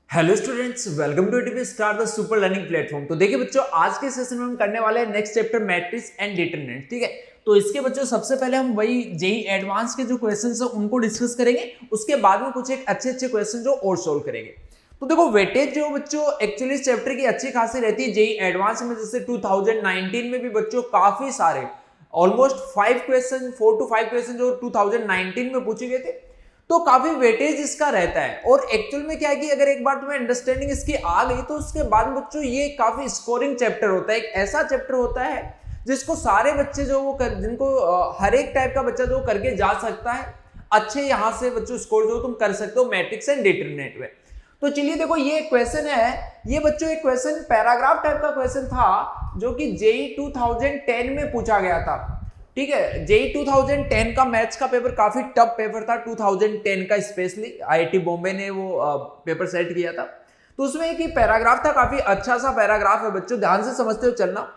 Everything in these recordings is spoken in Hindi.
Hello students, welcome to TP star the super learning platform. तो देखिए बच्चों, आज के सेशन में हम करने वाले हैं next chapter matrix and determinant. ठीक है, तो इसके बच्चों सबसे पहले हम वही जेई एडवांस के जो क्वेश्चंस हैं उनको डिस्कस करेंगे। उसके बाद में कुछ एक अच्छे क्वेश्चन जो और सोल्व करेंगे। तो देखो वेटेज जो बच्चों एक्चुअली इस चैप्टर की अच्छी खासी रहती है जेई एडवांस में। जैसे 2019 में भी बच्चों काफी सारे ऑलमोस्ट 4 to 5 क्वेश्चन जो 2019 में पूछे गए थे, तो काफी वेटेज इसका रहता है। और एक्चुअल में क्या है कि अगर एक बार तुम्हें अंडरस्टैंडिंग इसकी आ गई तो उसके बाद बच्चों ये काफी स्कोरिंग चैप्टर होता है। एक ऐसा चैप्टर होता है जिसको सारे बच्चे जो वो जिनको हर एक टाइप का बच्चा जो करके जा सकता है, अच्छे यहां से बच्चों स्कोर जो तुम कर सकते हो मैट्रिक्स एंड डिटरमिनेंट में। तो चलिए देखो, ये क्वेश्चन है, ये बच्चों एक क्वेश्चन पैराग्राफ टाइप का क्वेश्चन था जो कि जेई 2010 में पूछा गया था। ठीक है, जेई 2010 का मैथ्स का पेपर काफी टफ पेपर था 2010 का, स्पेशली आईआईटी बॉम्बे ने वो पेपर सेट किया था। तो उसमें एक ही पैराग्राफ था, काफी अच्छा सा पैराग्राफ है बच्चों, ध्यान से समझते हो चलना।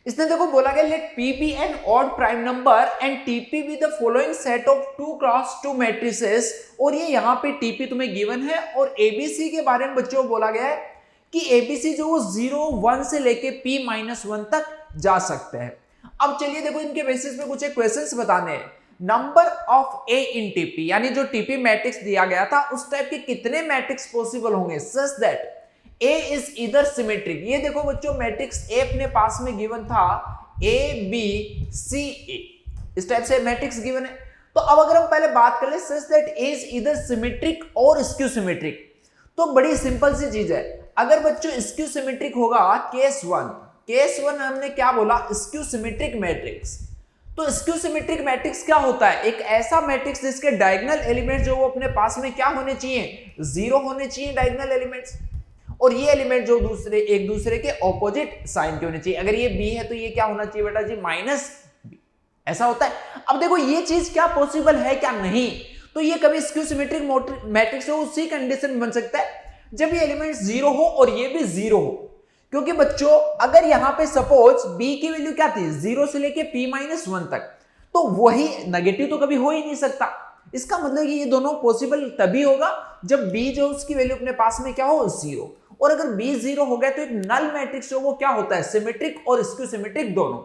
इसने देखो बोला गया let P be an odd prime number and TP be the following set of 2x2 matrices. और ये यहाँ पे टीपी तुम्हें गिवन है और एबीसी के बारे में बच्चों बोला गया है कि एबीसी जो वो 0 1 से लेके p-1 तक जा सकते हैं। अब चलिए देखो, इनके बेसिस पे कुछ एक क्वेश्चंस बताने हैं। Number of A in TP, यानी जो टीपी मैट्रिक्स दिया गया था उस टाइप के कितने मैट्रिक्स पॉसिबल होंगे सच दैट ए इज इधर सिमेट्रिक। ये देखो बच्चों, मैट्रिक्स ए अपने पास में गिवन था ए बी सी ए, इस टाइप से मैट्रिक्स गिवन है। तो अब अगर हम पहले बात कर ले सच दैट ए इज इधर सिमेट्रिक और स्क्यू सिमेट्रिक, तो बड़ी सिंपल सी चीज है। अगर बच्चों स्क्यू सिमेट्रिक होगा केस वन हमने क्या बोला, स्क्यू सिमेट्रिक मैट्रिक्स। तो स्क्यू सिमेट्रिक मैट्रिक्स क्या होता है, एक ऐसा मैट्रिक्स जिसके डायगोनल एलिमेंट जो वो अपने पास में क्या होने चाहिए, 0 होने चाहिए डायगोनल एलिमेंट्स, और ये एलिमेंट जो एक दूसरे के ऑपोजिट साइन के होने चाहिए। अगर ये बी है तो ये क्या होना चाहिए बेटा जी, -b, ऐसा होता है। अब देखो ये चीज क्या पॉसिबल है क्या नहीं, तो ये कभी स्क्यू सिमेट्रिक मैट्रिक्स हो उसी कंडीशन में बन सकता है जब ये एलिमेंट 0 हो और ये भी 0 हो। क्योंकि बच्चों अगर यहां पे सपोज b की वैल्यू क्या थी, 0 से लेके p-1 तक, तो वही नेगेटिव तो कभी हो ही नहीं सकता। इसका मतलब कि ये दोनों पॉसिबल तभी होगा जब b जो उसकी वैल्यू अपने पास में क्या हो, 0। और अगर b 0 हो गया तो एक नल मैट्रिक्स जो वो क्या होता है, सिमेट्रिक और स्क्यू सिमेट्रिक दोनों।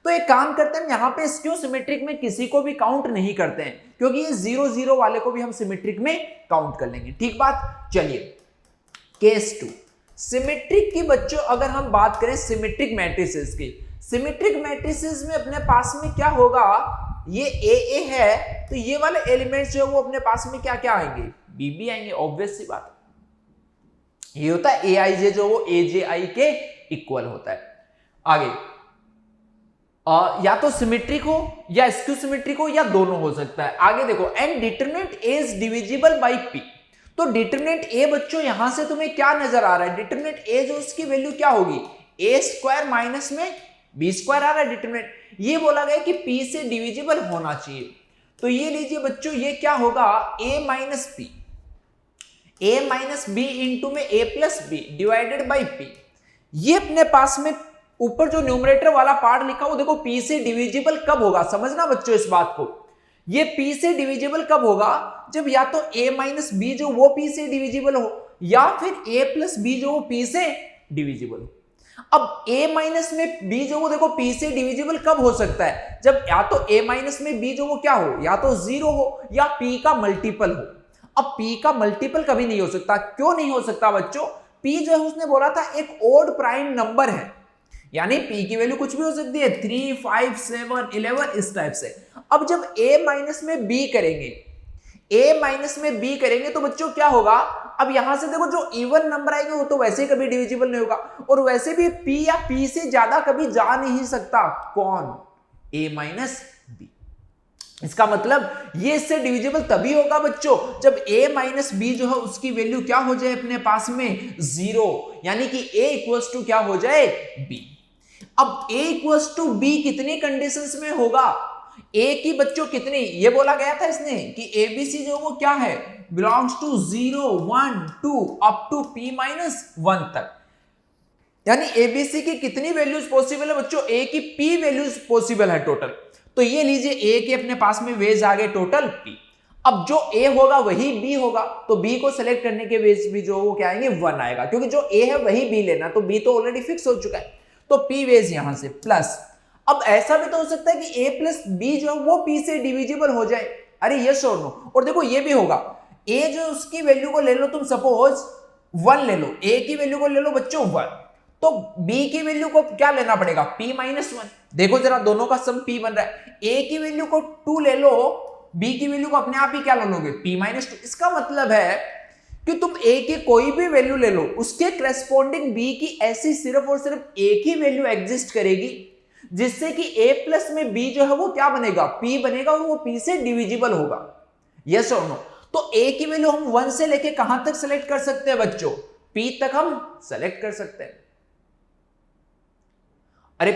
तो एक काम करते हैं, यहाँ पे स्क्यू सिमेट्रिक में किसी को भी काउंट नहीं करते हैं, क्योंकि ये 0 0 वाले को भी हम सिमेट्रिक में काउंट कर लेंगे। ठीक बात। चलिए केस 2 सिमेट्रिक की बच्चों अगर हम बात करें सिमेट्रिक मैट्रिसेस की, सिमेट्रिक मैट्रिसेस में अपने पास में क्या होगा, ये ए है तो ये वाले एलिमेंट्स जो वो अपने पास में क्या क्या आएंगे, बी आएंगे, ऑब्वियस सी बात। ये होता है ए आई जे जो वो ए जे आई के इक्वल होता है। आगे या तो सिमेट्रिक हो या स्क्यू सिमेट्रिक हो या दोनों हो सकता है। आगे देखो, and determinant A is divisible by P. तो डिटरमिनेंट ए बच्चों यहां से तुम्हें क्या नजर आ रहा है, डिटरमिनेंट ए जो उसकी वैल्यू क्या होगी, ए स्क्वायर माइनस में बी स्क्वायर आ रहा है डिटरमिनेंट। ये बोला गया कि पी से डिविजिबल होना चाहिए, तो ये लीजिए बच्चों, ये क्या होगा, A minus B, A minus B into में A plus B divided by P. ये अपने पास में ऊपर जो न्यूमरेटर वाला पार्ट लिखा वो देखो पी से डिविजिबल कब होगा, समझना बच्चों इस बात को। ये p से डिविजिबल कब होगा, जब या तो a माइनस बी जो वो p से डिविजिबल हो या फिर a प्लस बी जो वो p से डिविजिबल हो। अब a माइनस में b जो वो देखो p से डिविजिबल कब हो सकता है, जब या तो a माइनस में b जो वो क्या हो, या तो 0 हो या p का मल्टीपल हो। अब p का मल्टीपल कभी नहीं हो सकता, क्यों नहीं हो सकता बच्चों, p जो है उसने बोला था एक ओड प्राइम नंबर है, यानी p की वैल्यू कुछ भी हो सकती है, 3 5 7 11 इस टाइप से। अब जब a माइनस में b करेंगे, a माइनस में b करेंगे तो बच्चों क्या होगा, अब यहां से देखो जो इवन नंबर आएंगे वो तो वैसे ही कभी डिविजिबल नहीं होगा, और वैसे भी p या p से ज्यादा कभी जा नहीं सकता, कौन, a माइनस b। इसका मतलब ये इससे डिविजिबल तभी होगा बच्चों जब a माइनस बी जो है उसकी वैल्यू क्या हो जाए अपने पास में 0, यानी कि a इक्वल्स टू क्या हो जाए, b। अब a इक्वल्स टू b कितनी कंडीशंस में होगा, a की बच्चों कितनी, ये बोला गया था इसने कि abc जो वो क्या है, belongs to 0 1 2 up to p-1 तक, यानी abc की कितनी वैल्यूज पॉसिबल है बच्चों, a की p वैल्यूज पॉसिबल है टोटल। तो ये लीजिए a के अपने पास में वेज आ गए टोटल p। अब जो ए होगा वही बी होगा, तो बी को सेलेक्ट करने के वेज भी जो वो क्या आएंगे 1 आएगा, क्योंकि जो ए है वही बी लेना, तो बी तो ऑलरेडी फिक्स हो चुका है, तो पी वेज यहां से प्लस। अब ऐसा भी तो हो सकता है कि ए प्लस बी जो है वो पी से डिविजिबल हो जाए, अरे यस और नो। और देखो ये भी होगा, ए जो उसकी वैल्यू को ले लो तुम सपोज 1 ले लो, ए की वैल्यू को ले लो बच्चों 1, तो बी की वैल्यू को क्या लेना पड़ेगा p माइनस 1। देखो जरा दोनों का सम p बन रहा है, a की वैल्यू को 2 ले लो, b की वैल्यू को अपने आप ही क्या ले लोगे p माइनस 2। इसका मतलब है कि तुम a की कोई भी वैल्यू ले लो, उसके करेस्पॉन्डिंग b की ऐसी सिर्फ और सिर्फ एक ही वैल्यू एग्जिस्ट करेगी, जिससे कि a प्लस में b जो है वो क्या बनेगा p बनेगा, और वो p से डिविजिबल होगा, यस और नो। तो a की वैल्यू हम 1 से लेके कहां तक सेलेक्ट कर सकते हैं बच्चों, p तक हम सेलेक्ट कर सकते हैं, अरे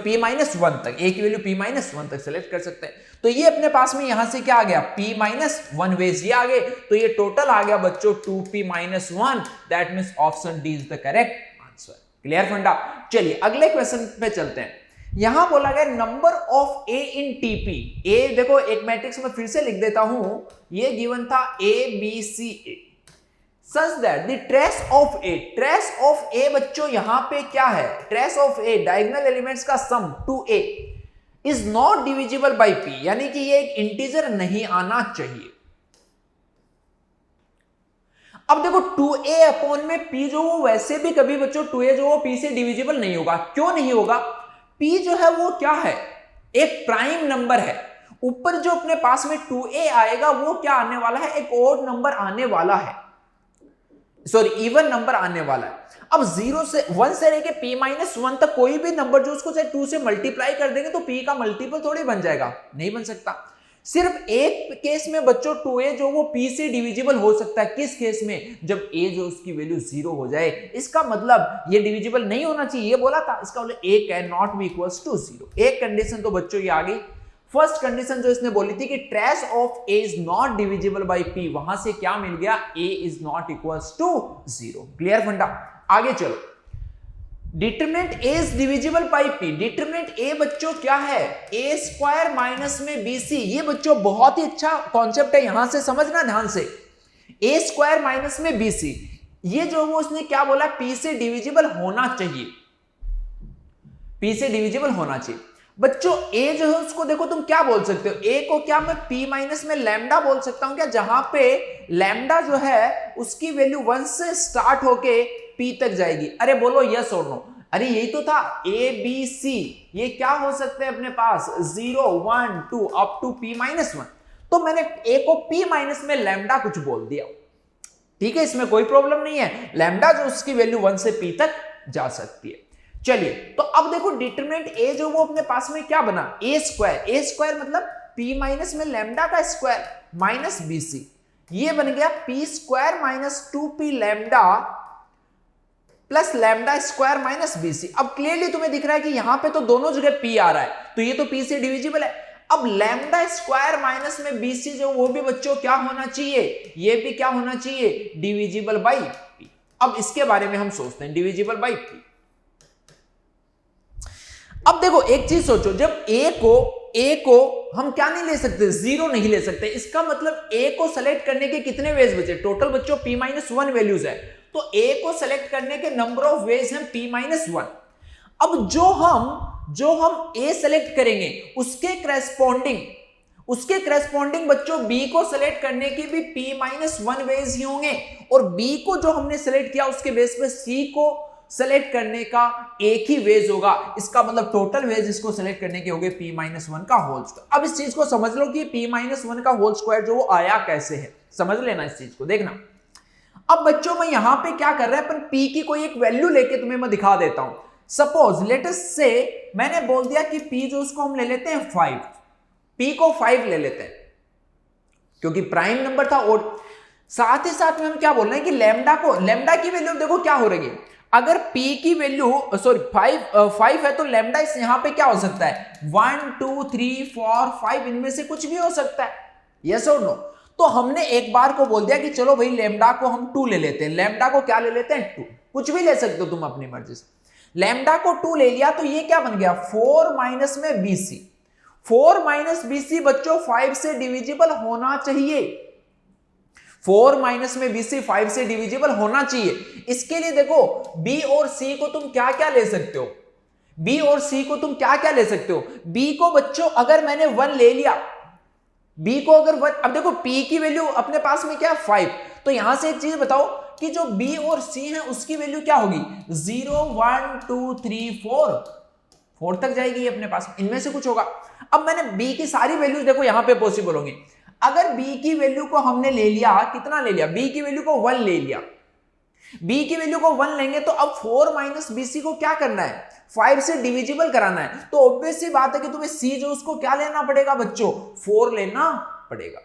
p माइनस 1 तक, a की वैल्यू p माइनस 1 तक सेलेक्ट कर सकते हैं। तो ये अपने पास में यहां से क्या आ गया p माइनस 1 वेज ये आ गए, तो ये टोटल आ गया बच्चों 2p minus 1, that means option D is the correct answer. Clear funda. चलिए अगले क्वेश्चन पे चलते हैं। यहां बोला गया number of A in TP, A देखो एक मैट्रिक्स में फिर से लिख देता हूं, ये गिवन था a b c a such that the trace of a, trace of a बच्चों यहां पे क्या है, trace of a diagonal elements का सम 2a is not divisible by p, यानी कि ये एक इंटीजर नहीं आना चाहिए। अब देखो 2a अपॉन में p जो वो वैसे भी कभी बच्चों 2a जो वो p से डिविजिबल नहीं होगा, क्यों नहीं होगा, p जो है वो क्या है, एक प्राइम नंबर है, ऊपर जो अपने पास में 2a आएगा वो क्या आने वाला है, एक ओड नंबर आने वाला है, सॉरी इवन नंबर आने वाला है। अब 0 से 1 से लेके p माइनस 1 तक कोई भी नंबर जो उसको चाहे 2 से मल्टीप्लाई कर देंगे तो p का मल्टीपल थोड़ी बन जाएगा, नहीं बन सकता। सिर्फ एक केस में बच्चों 2a जो वो p से डिविजिबल हो सकता है, किस केस में, जब a जो उसकी वैल्यू 0 हो जाए। इसका मतलब ये डिविजिबल नहीं होना चाहिए, ये बोला था, इसका मतलब a can not be equals to 0। एक कंडीशन तो बच्चों ये आ गई। फर्स्ट कंडीशन जो इसने बोली थी कि trace of a is not divisible by p, वहां से क्या मिल गया, a is not equals to 0। Clear funda. आगे चलो, determinant a is divisible by p, determinant a बच्चों क्या है, a स्क्वायर माइनस में bc। ये बच्चों बहुत ही अच्छा कॉन्सेप्ट है, यहां से समझना ध्यान से, a स्क्वायर माइनस में bc, ये जो वो उसने क्या बोला, p से डिविजिबल होना चाहिए, p से डिविजिबल होना चाहिए। बच्चों a जो है उसको देखो तुम क्या बोल सकते हो, a को क्या मैं p माइनस में लैम्डा बोल सकता हूं क्या, जहां पे लैम्डा जो है उसकी वैल्यू 1 से स्टार्ट होके p तक जाएगी। अरे बोलो यस और नो, अरे यही तो था a b c, ये क्या हो सकते हैं अपने पास 0 1 2 अप टू p माइनस 1, तो मैंने a को p माइनस में लैम्डा कुछ बोल दिया, ठीक है, इसमें कोई प्रॉब्लम नहीं है, लैम्डा जो उसकी वैल्यू 1 से p तक जा सकती है। चलिए तो अब देखो डिटरमिनेंट a जो वो अपने पास में क्या बना, a स्क्वायर मतलब p माइनस में लैम्डा का स्क्वायर माइनस bc, ये बन गया p square minus 2p lambda plus lambda square minus bc। अब क्लियरली तुम्हें दिख रहा है कि यहां पे तो दोनों जगह p आ रहा है, तो ये तो p से डिविजिबल है। अब लैम्डा स्क्वायर माइनस में bc जो वो भी बच्चों क्या होना चाहिए, ये भी क्या होना चाहिए, डिविजिबल बाई p। अब इसके बारे में हम सोचते हैं, डिविजिबल बाई p। अब देखो एक चीज सोचो, जब a को हम क्या नहीं ले सकते, 0 नहीं ले सकते, इसका मतलब a को सेलेक्ट करने के कितने वेज बचे, टोटल बच्चों p माइनस 1 वैल्यूज है, तो a को सेलेक्ट करने के नंबर ऑफ वेज हैं p माइनस 1। अब जो हम a सेलेक्ट करेंगे उसके करेस्पॉन्डिंग बच्चों b को सेलेक्ट करने की भी p माइनस 1 वेज ही होंगे, और b को जो हमने सेलेक्ट किया उसके बेस पे c को सेलेक्ट करने का एक ही वेज होगा। इसका मतलब टोटल वेज इसको सेलेक्ट करने के होंगे p माइनस 1 का होल स्क्वायर। अब इस चीज को समझ लो कि p माइनस 1 का होल स्क्वायर जो वो आया कैसे है, समझ लेना इस चीज को। देखना अब बच्चों मैं यहां पे क्या कर रहा है, अपन p की कोई एक वैल्यू लेके तुम्हें मैं दिखा देता हूं। सपोज लेट अस से मैंने बोल दिया कि p जो उसको हम ले लेते हैं 5, p को 5 ले लेते हैं क्योंकि प्राइम नंबर था, और साथ ही साथ में हम क्या बोल रहे हैं कि लैम्डा की वैल्यू देखो क्या हो रही है, अगर p की वैल्यू 5 है तो लैम्डा इस यहां पे क्या हो सकता है, 1 2 3 4 5 इनमें से कुछ भी हो सकता है, यस और नो। तो हमने एक बार को बोल दिया कि चलो भाई लैम्डा को हम 2 ले लेते हैं, लैम्डा को क्या ले लेते हैं 2, कुछ भी ले सकते हो तुम अपनी मर्जी से। लैम्डा को 2 ले लिया तो ये क्या बन गया 4 माइनस में bc, 4 माइनस बीसी बच्चों 5 से डिविजिबल होना चाहिए। 4 माइनस में बीसी 5 से डिविजिबल होना चाहिए। इसके लिए देखो बी और सी को तुम क्या क्या ले सकते हो, बी और सी को तुम क्या क्या ले सकते हो। बी को बच्चों अगर मैंने 1 ले लिया, बी को अगर 1, अब देखो पी की वैल्यू अपने पास में क्या 5, तो यहां से एक चीज बताओ कि जो बी और सी है उसकी वैल्यू क्या होगी 0 1 2 3 4 तक जाएगी अपने पास, इनमें से कुछ होगा। अब मैंने बी की सारी वैल्यूज देखो यहां पे पॉसिबल होंगी। अगर बी की वैल्यू को हमने ले लिया, कितना ले लिया, बी की वैल्यू को 1 ले लिया, बी की वैल्यू को 1 लेंगे तो अब 4 माइनस बीसी को क्या करना है 5 से डिविजिबल कराना है। तो ऑब्वियस सी बात है कि तुम्हें सी जो उसको क्या लेना पड़ेगा बच्चों 4 लेना पड़ेगा।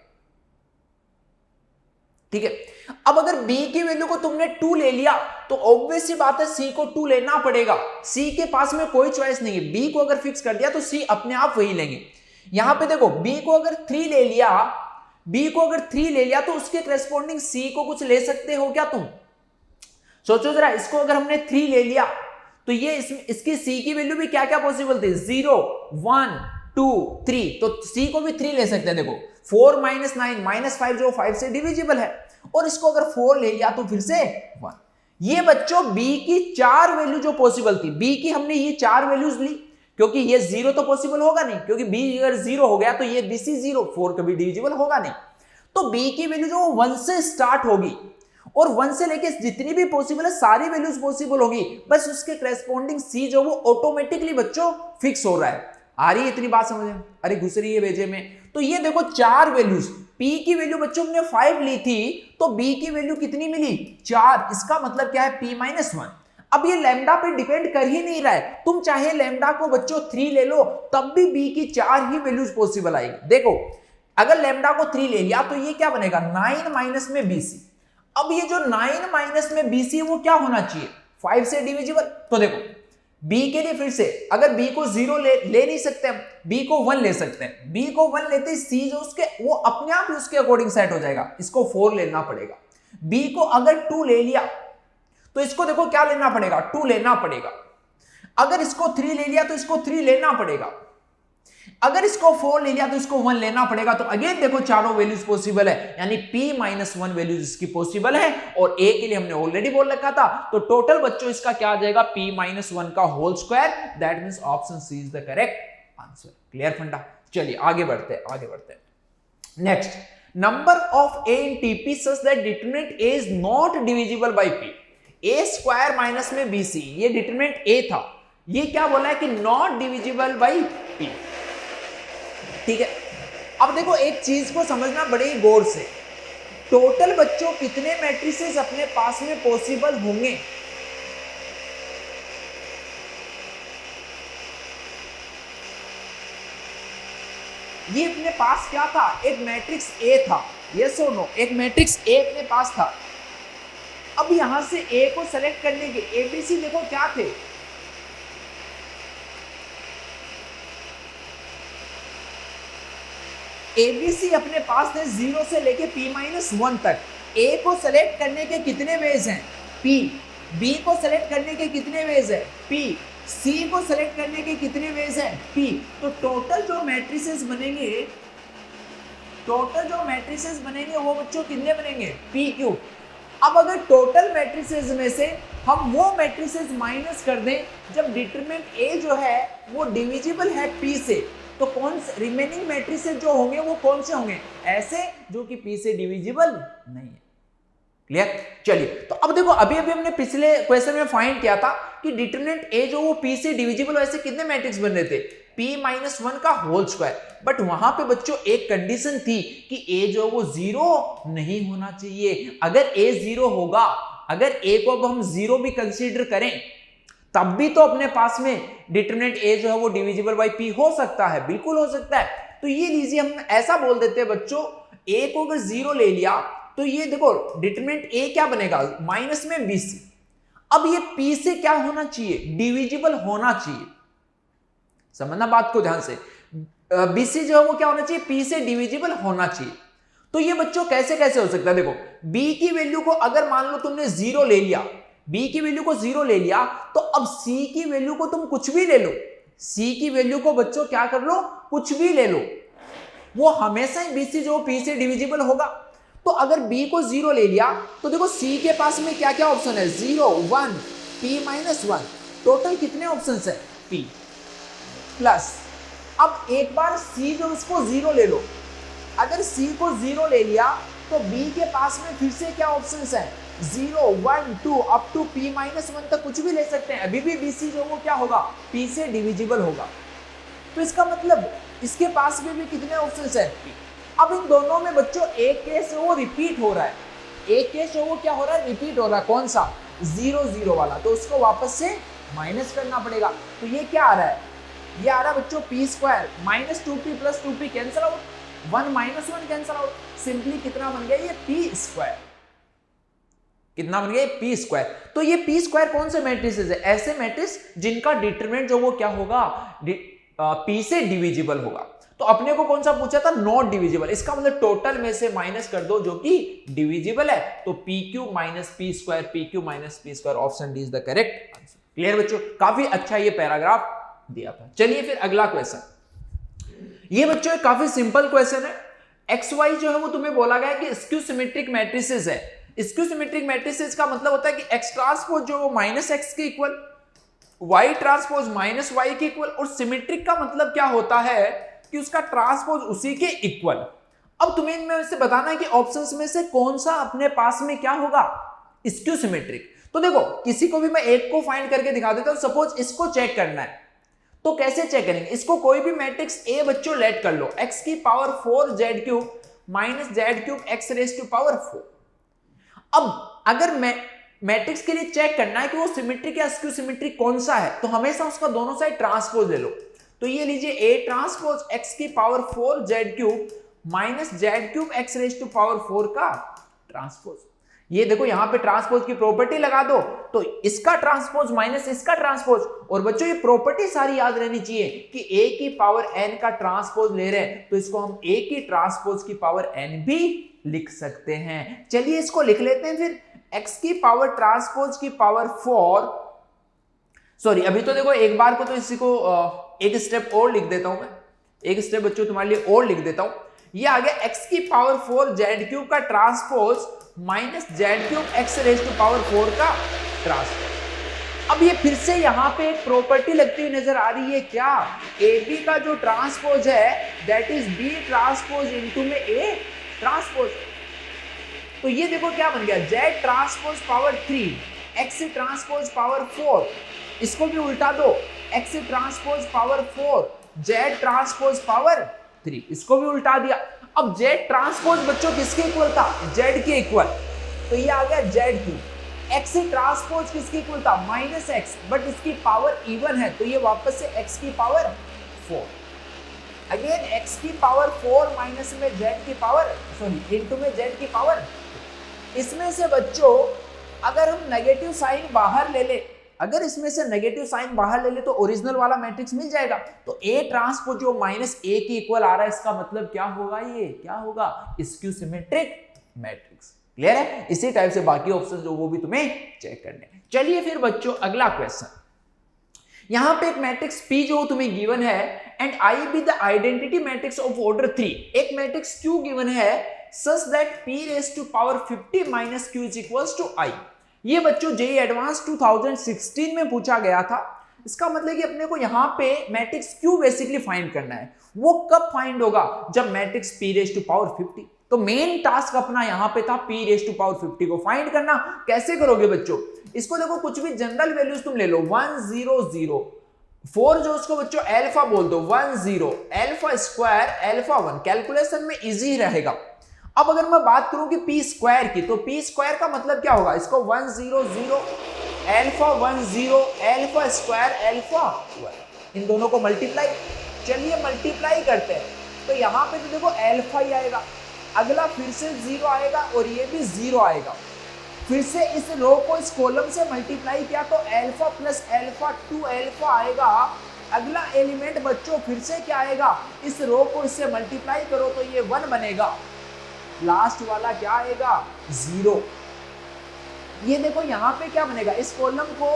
ठीक है, अब अगर b की वैल्यू को तुमने 2 ले लिया तो ऑब्वियस सी बात है c को 2 लेना पड़ेगा। c के पास में कोई चॉइस नहीं है, b को अगर फिक्स कर दिया तो c अपने आप वही लेंगे। यहां पे देखो b को अगर 3 ले लिया, b को अगर 3 ले लिया तो उसके करस्पॉन्डिंग c को कुछ ले सकते हो क्या तुम, सोचो जरा। इसको अगर हमने 3 ले लिया तो ये इसकी c की वैल्यू भी क्या क्या पॉसिबल थी 0 1 2 3, तो c को भी 3 ले सकते हैं। देखो 4 माइनस 9 माइनस 5 जो 5 से डिविजिबल है, और इसको अगर 4 ले लिया तो फिर से 1। ये बच्चों b की 4 वैल्यू जो पॉसिबल थी, b की हमने ये 4 वैल्यूज ली, क्योंकि ये 0 तो पॉसिबल होगा नहीं, क्योंकि b अगर 0 हो गया तो ये bc 0, 4 कभी डिविजिबल होगा नहीं। तो b की वैल्यू जो 1 से स्टार्ट होगी और 1 से लेके जितनी भी पॉसिबल है सारी वैल्यूज पॉसिबल होगी, बस उसके करस्पॉन्डिंग c जो वो ऑटोमेटिकली बच्चों फिक्स हो रहा है। आ रही है इतनी बात समझ में, अरे घुस रही है भेजे में। तो ये देखो 4 वैल्यूज, p की वैल्यू बच्चों हमने 5 ली थी तो b की वैल्यू कितनी मिली 4, इसका मतलब क्या है p माइनस 1। अब ये लैम्डा पे डिपेंड कर ही नहीं रहा है, तुम चाहे लैम्डा को बच्चों 3 ले लो तब भी b की 4 ही वैल्यूज पॉसिबल आएगी। देखो अगर लैम्डा को 3 ले लिया तो ये क्या बनेगा 9 माइनस में bc। अब ये जो 9 माइनस में bc वो क्या होना चाहिए 5 से डिविजिबल। तो देखो b के लिए फिर से अगर b को 0 ले नहीं सकते हम, b को 1 ले सकते हैं। b को 1 लेते c जो उसके वो अपने आप ही उसके अकॉर्डिंग सेट हो जाएगा, इसको 4 लेना पड़ेगा। b को अगर 2 ले लिया तो इसको देखो क्या लेना पड़ेगा 2 लेना पड़ेगा। अगर इसको 3 ले लिया तो इसको 3 लेना पड़ेगा। अगर इसको 4 ले लिया तो इसको 1 लेना पड़ेगा। तो अगेन देखो चारों वैल्यूज पॉसिबल है, यानी p माइनस 1 वैल्यूज इसकी पॉसिबल है, और a के लिए हमने ऑलरेडी बोल रखा था। तो टोटल बच्चों इसका क्या आ जाएगा p माइनस 1 का whole square, that means option C is the correct answer. Clear funda. चलिए आगे बढ़ते हैं। Next, number of a in tp such that determinant a is not divisible by p। a square minus में bc, ये डिटरमिनेंट a था, ये क्या बोला है कि नॉट डिविजिबल बाय p। ठीक है, अब देखो एक चीज को समझना बड़े ही गौर से, टोटल बच्चों कितने मैट्रिसेस अपने पास में पॉसिबल होंगे। ये अपने पास क्या था, एक मैट्रिक्स A था, यस और नो, एक मैट्रिक्स A अपने पास था। अब यहां से A को सेलेक्ट करने के ABC देखो क्या थे, ABC अपने पास थे 0 से लेके p माइनस 1 तक। A को सेलेक्ट करने के कितने वेज हैं P, B को सेलेक्ट करने के कितने वेज है P, C को सेलेक्ट करने के कितने वेज है P। तो टोटल जो मैट्रिसेस बनेंगे वो बच्चों कितने बनेंगे P क्यूब। अब अगर टोटल मैट्रिसेस में से हम वो मैट्रिसेस माइनस कर दें जब डिटरमिनेंट A जो है वो डिविजिबल है P से, तो कौन से रिमेनिंग मैट्रिसेस जो होंगे वो कौन से होंगे, ऐसे जो कि P से डिविजिबल नहीं है। क्लियर। चलिए तो अब देखो अभी हमने पिछले क्वेश्चन में फाइंड किया था कि डिटरमिनेंट A जो वो P से डिविजिबल हो, ऐसे कितने मैट्रिक्स बन रहे थे P माइनस 1 का होल स्क्वायर। बट वहां पे बच्चों एक कंडीशन थी कि A जो वो 0 नहीं होना चाहिए। अगर A 0 होगा, अगर A को अब हम 0 भी कंसीडर करें तब भी तो अपने पास में डिटरमिनेंट A जो है वो डिविजिबल बाय P हो सकता है, बिल्कुल हो सकता है। तो ये लीजिए हम ऐसा बोल देते हैं बच्चों, A को अगर 0 ले लिया तो ये देखो डिटरमिनेंट A क्या बनेगा माइनस में BC। अब ये P से क्या होना चाहिए, डिविजिबल होना चाहिए। समझना बात को ध्यान से, BC जो है वो क्या होना चाहिए, P से डिविजिबल होना चाहिए। तो ये बच्चों कैसे कैसे हो सकता है, देखो B की वैल्यू को अगर मान लो तुमने 0 ले लिया, B की वैल्यू को 0 ले लिया, तो अब C की वैल्यू को तुम कुछ भी ले लो, C की वैल्यू को बच्चों क्या कर लो कुछ भी ले लो, वो हमेशा ही BC जो P से डिविजिबल होगा। तो अगर B को 0 ले लिया तो देखो C के पास में क्या क्या ऑप्शन है, 0, 1, P माइनस 1, टोटल कितने ऑप्शन है, P प्लस। अब एक बार C जो उसको 0 ले लो, अगर C को 0 ले लिया तो B के पास में फिर से क्या ऑप्शंस है, 0, 1, 2 अप टू P माइनस 1 तक कुछ भी ले सकते हैं, अभी भी BC जो वो क्या होगा, P से डिविजिबल होगा। तो इसका मतलब इसके पास भी कितने ऑप्शंस है, P। अब इन दोनों में बच्चों एक केस वो रिपीट हो रहा है, एक केस वो क्या हो रहा है, रिपीट हो रहा है, कौन सा, 0, 0 वाला, तो उसको वापस से माइनस करना पड़ेगा। तो ये क्या आ रहा है, ये आ रहा है बच्चों P square minus 2P plus 2P cancel out, 1 minus 1 cancel out, simply कितना बन गया, ये P स्क्वायर, कितना बन गया, P स्क्वायर। तो ये P स्क्वायर कौन से मैट्रिसेस है, ऐसे मैट्रिक्स जिनका डिटरमिनेंट जो वो क्या होगा, P से डिविजिबल होगा। तो अपने को कौन सा पूछा था, नॉट डिविजिबल, इसका मतलब टोटल में से माइनस कर दो जो कि डिविजिबल है, तो PQ minus P square, PQ minus P square, option D is the correct answer. Clear बच्चों, काफी अच्छा ये पैराग्राफ दिया था। चलिए फिर अगला क्वेश्चन, ये बच्चों एक काफी सिंपल क्वेश्चन है। XY जो है वो तुम्हें बोला गया कि स्क्यू सिमेट्रिक मैट्रिसेस है। स्क्यू सिमेट्रिक मैट्रिसेस का मतलब होता है कि X ट्रांसपोज जो वो माइनस एक्स के equal, Y transpose minus Y के इक्वल, और सिमेट्रिक का मतलब क्या होता है कि उसका ट्रांसपोज उसी के इक्वल। अब तुम्हें इनमें से बताना है कि ऑप्शंस में से कौन सा अपने पास में क्या होगा, स्क्यू सिमेट्रिक। तो देखो किसी को भी मैं एक को फाइंड करके दिखा देता हूं, सपोज इसको चेक करना है, तो कैसे चेक करेंगे, इसको कोई भी मैट्रिक्स A बच्चों लेट कर लो, x की power 4 z cube minus z cube x raise to power 4। अब अगर मैं मैट्रिक्स के लिए चेक करना है कि वो सिमेट्रिक या स्क्यू सिमेट्रिक कौन सा है, तो हमेशा उसका दोनों साइड ट्रांसपोज ले लो। तो ये लीजिए A ट्रांसपोज x की power 4 z cube minus z cube x raise to power 4 का ट्रांसपोज। ये देखो यहां पे ट्रांसपोज की प्रॉपर्टी लगा दो, तो इसका ट्रांसपोज माइनस इसका ट्रांसपोज। और बच्चों ये प्रॉपर्टी सारी याद रहनी चाहिए कि a की पावर n का ट्रांसपोज ले रहे हैं, तो इसको हम a की ट्रांसपोज की पावर n भी लिख सकते हैं। चलिए इसको लिख लेते हैं फिर, x की पावर ट्रांसपोज की पावर 4, सॉरी अभी तो देखो एक बार को तो इसी को एक स्टेप और लिख देता हूं मैं, एक स्टेप बच्चों तुम्हारे लिए और लिख देता हूं। ये आ गया x की पावर 4 z क्यूब का transpose minus z cube x raise to power 4 का ट्रांसपोज। अब ये फिर से यहां पे एक प्रॉपर्टी लगती हुई नजर आ रही है, क्या, AB का जो ट्रांसपोज है that is B transpose into में A ट्रांसपोज। तो ये देखो क्या बन गया, Z transpose power 3 x transpose power 4, इसको भी उल्टा दो, x transpose power 4 Z transpose power 3, इसको भी उल्टा दिया। अब Z ट्रांसपोज बच्चों किसके इक्वल था, Z के इक्वल, तो ये आ गया Z क्यूब। x ट्रांसपोज किसके इक्वल था, माइनस एक्स, बट इसकी पावर इवन है, तो ये वापस से x की पावर 4, अगेन x की पावर 4 माइनस में z की पावर, सॉरी इनटू में z की पावर। इसमें से बच्चों अगर हम नेगेटिव साइन बाहर ले ले, अगर इसमें से नेगेटिव साइन बाहर ले ले तो ओरिजिनल वाला मैट्रिक्स मिल जाएगा। तो A ट्रांसपोज जो माइनस A के इक्वल आ रहा है, इसका मतलब क्या होगा, ये क्या होगा, स्क्यू सिमेट्रिक मैट्रिक्स। क्लियर है, इसी टाइप से बाकी ऑप्शन जो वो भी तुम्हें चेक करने। चलिए फिर बच्चों अगला क्वेश्चन, यहां पे एक मैट्रिक्स P जो तुम्हें गिवन है and I be the identity matrix of order 3, एक मैट्रिक्स Q गिवन है such that P raised to power 50 minus Q is equals to I। ये बच्चों जेईई एडवांस 2016 में पूछा गया था। इसका मतलब कि अपने को यहाँ पे मैट्रिक्स Q बेसिकली फाइंड करना है। वो कब फाइंड होगा, जब matrix P raise to power 50। तो मेन टास्क अपना यहाँ पे था P रेज टू पावर 50 को फाइंड करना। कैसे करोगे बच्चों, इसको देखो कुछ भी जनरल वैल्यूज तुम ले लो, 1 0 0 4 जो उसको बच्चों अल्फा बोल दो, 1 0 अल्फा स्क्वायर अल्फा 1, कैलकुलेशन में इजी रहेगा। अब अगर मैं बात करूं कि P स्क्वायर की, तो P स्क्वायर का मतलब क्या होगा, इसको 1 0 0 अल्फा 1 0 अल्फा स्क्वायर अल्फा 1, इन दोनों को मल्टीप्लाई। चलिए मल्टीप्लाई करते हैं, तो यहां पे तो देखो अल्फा ही आएगा, अगला फिर से 0 आएगा और ये भी 0 आएगा। फिर से इस रो को इस कॉलम से मल्टीप्लाई किया तो अल्फा प्लस अल्फा 2 अल्फा आएगा। अगला एलिमेंट बच्चों फिर से क्या आएगा, इस रो को इससे मल्टीप्लाई करो तो ये 1 बनेगा। लास्ट वाला क्या आएगा, 0। ये देखो यहां पे क्या बनेगा, इस कॉलम को,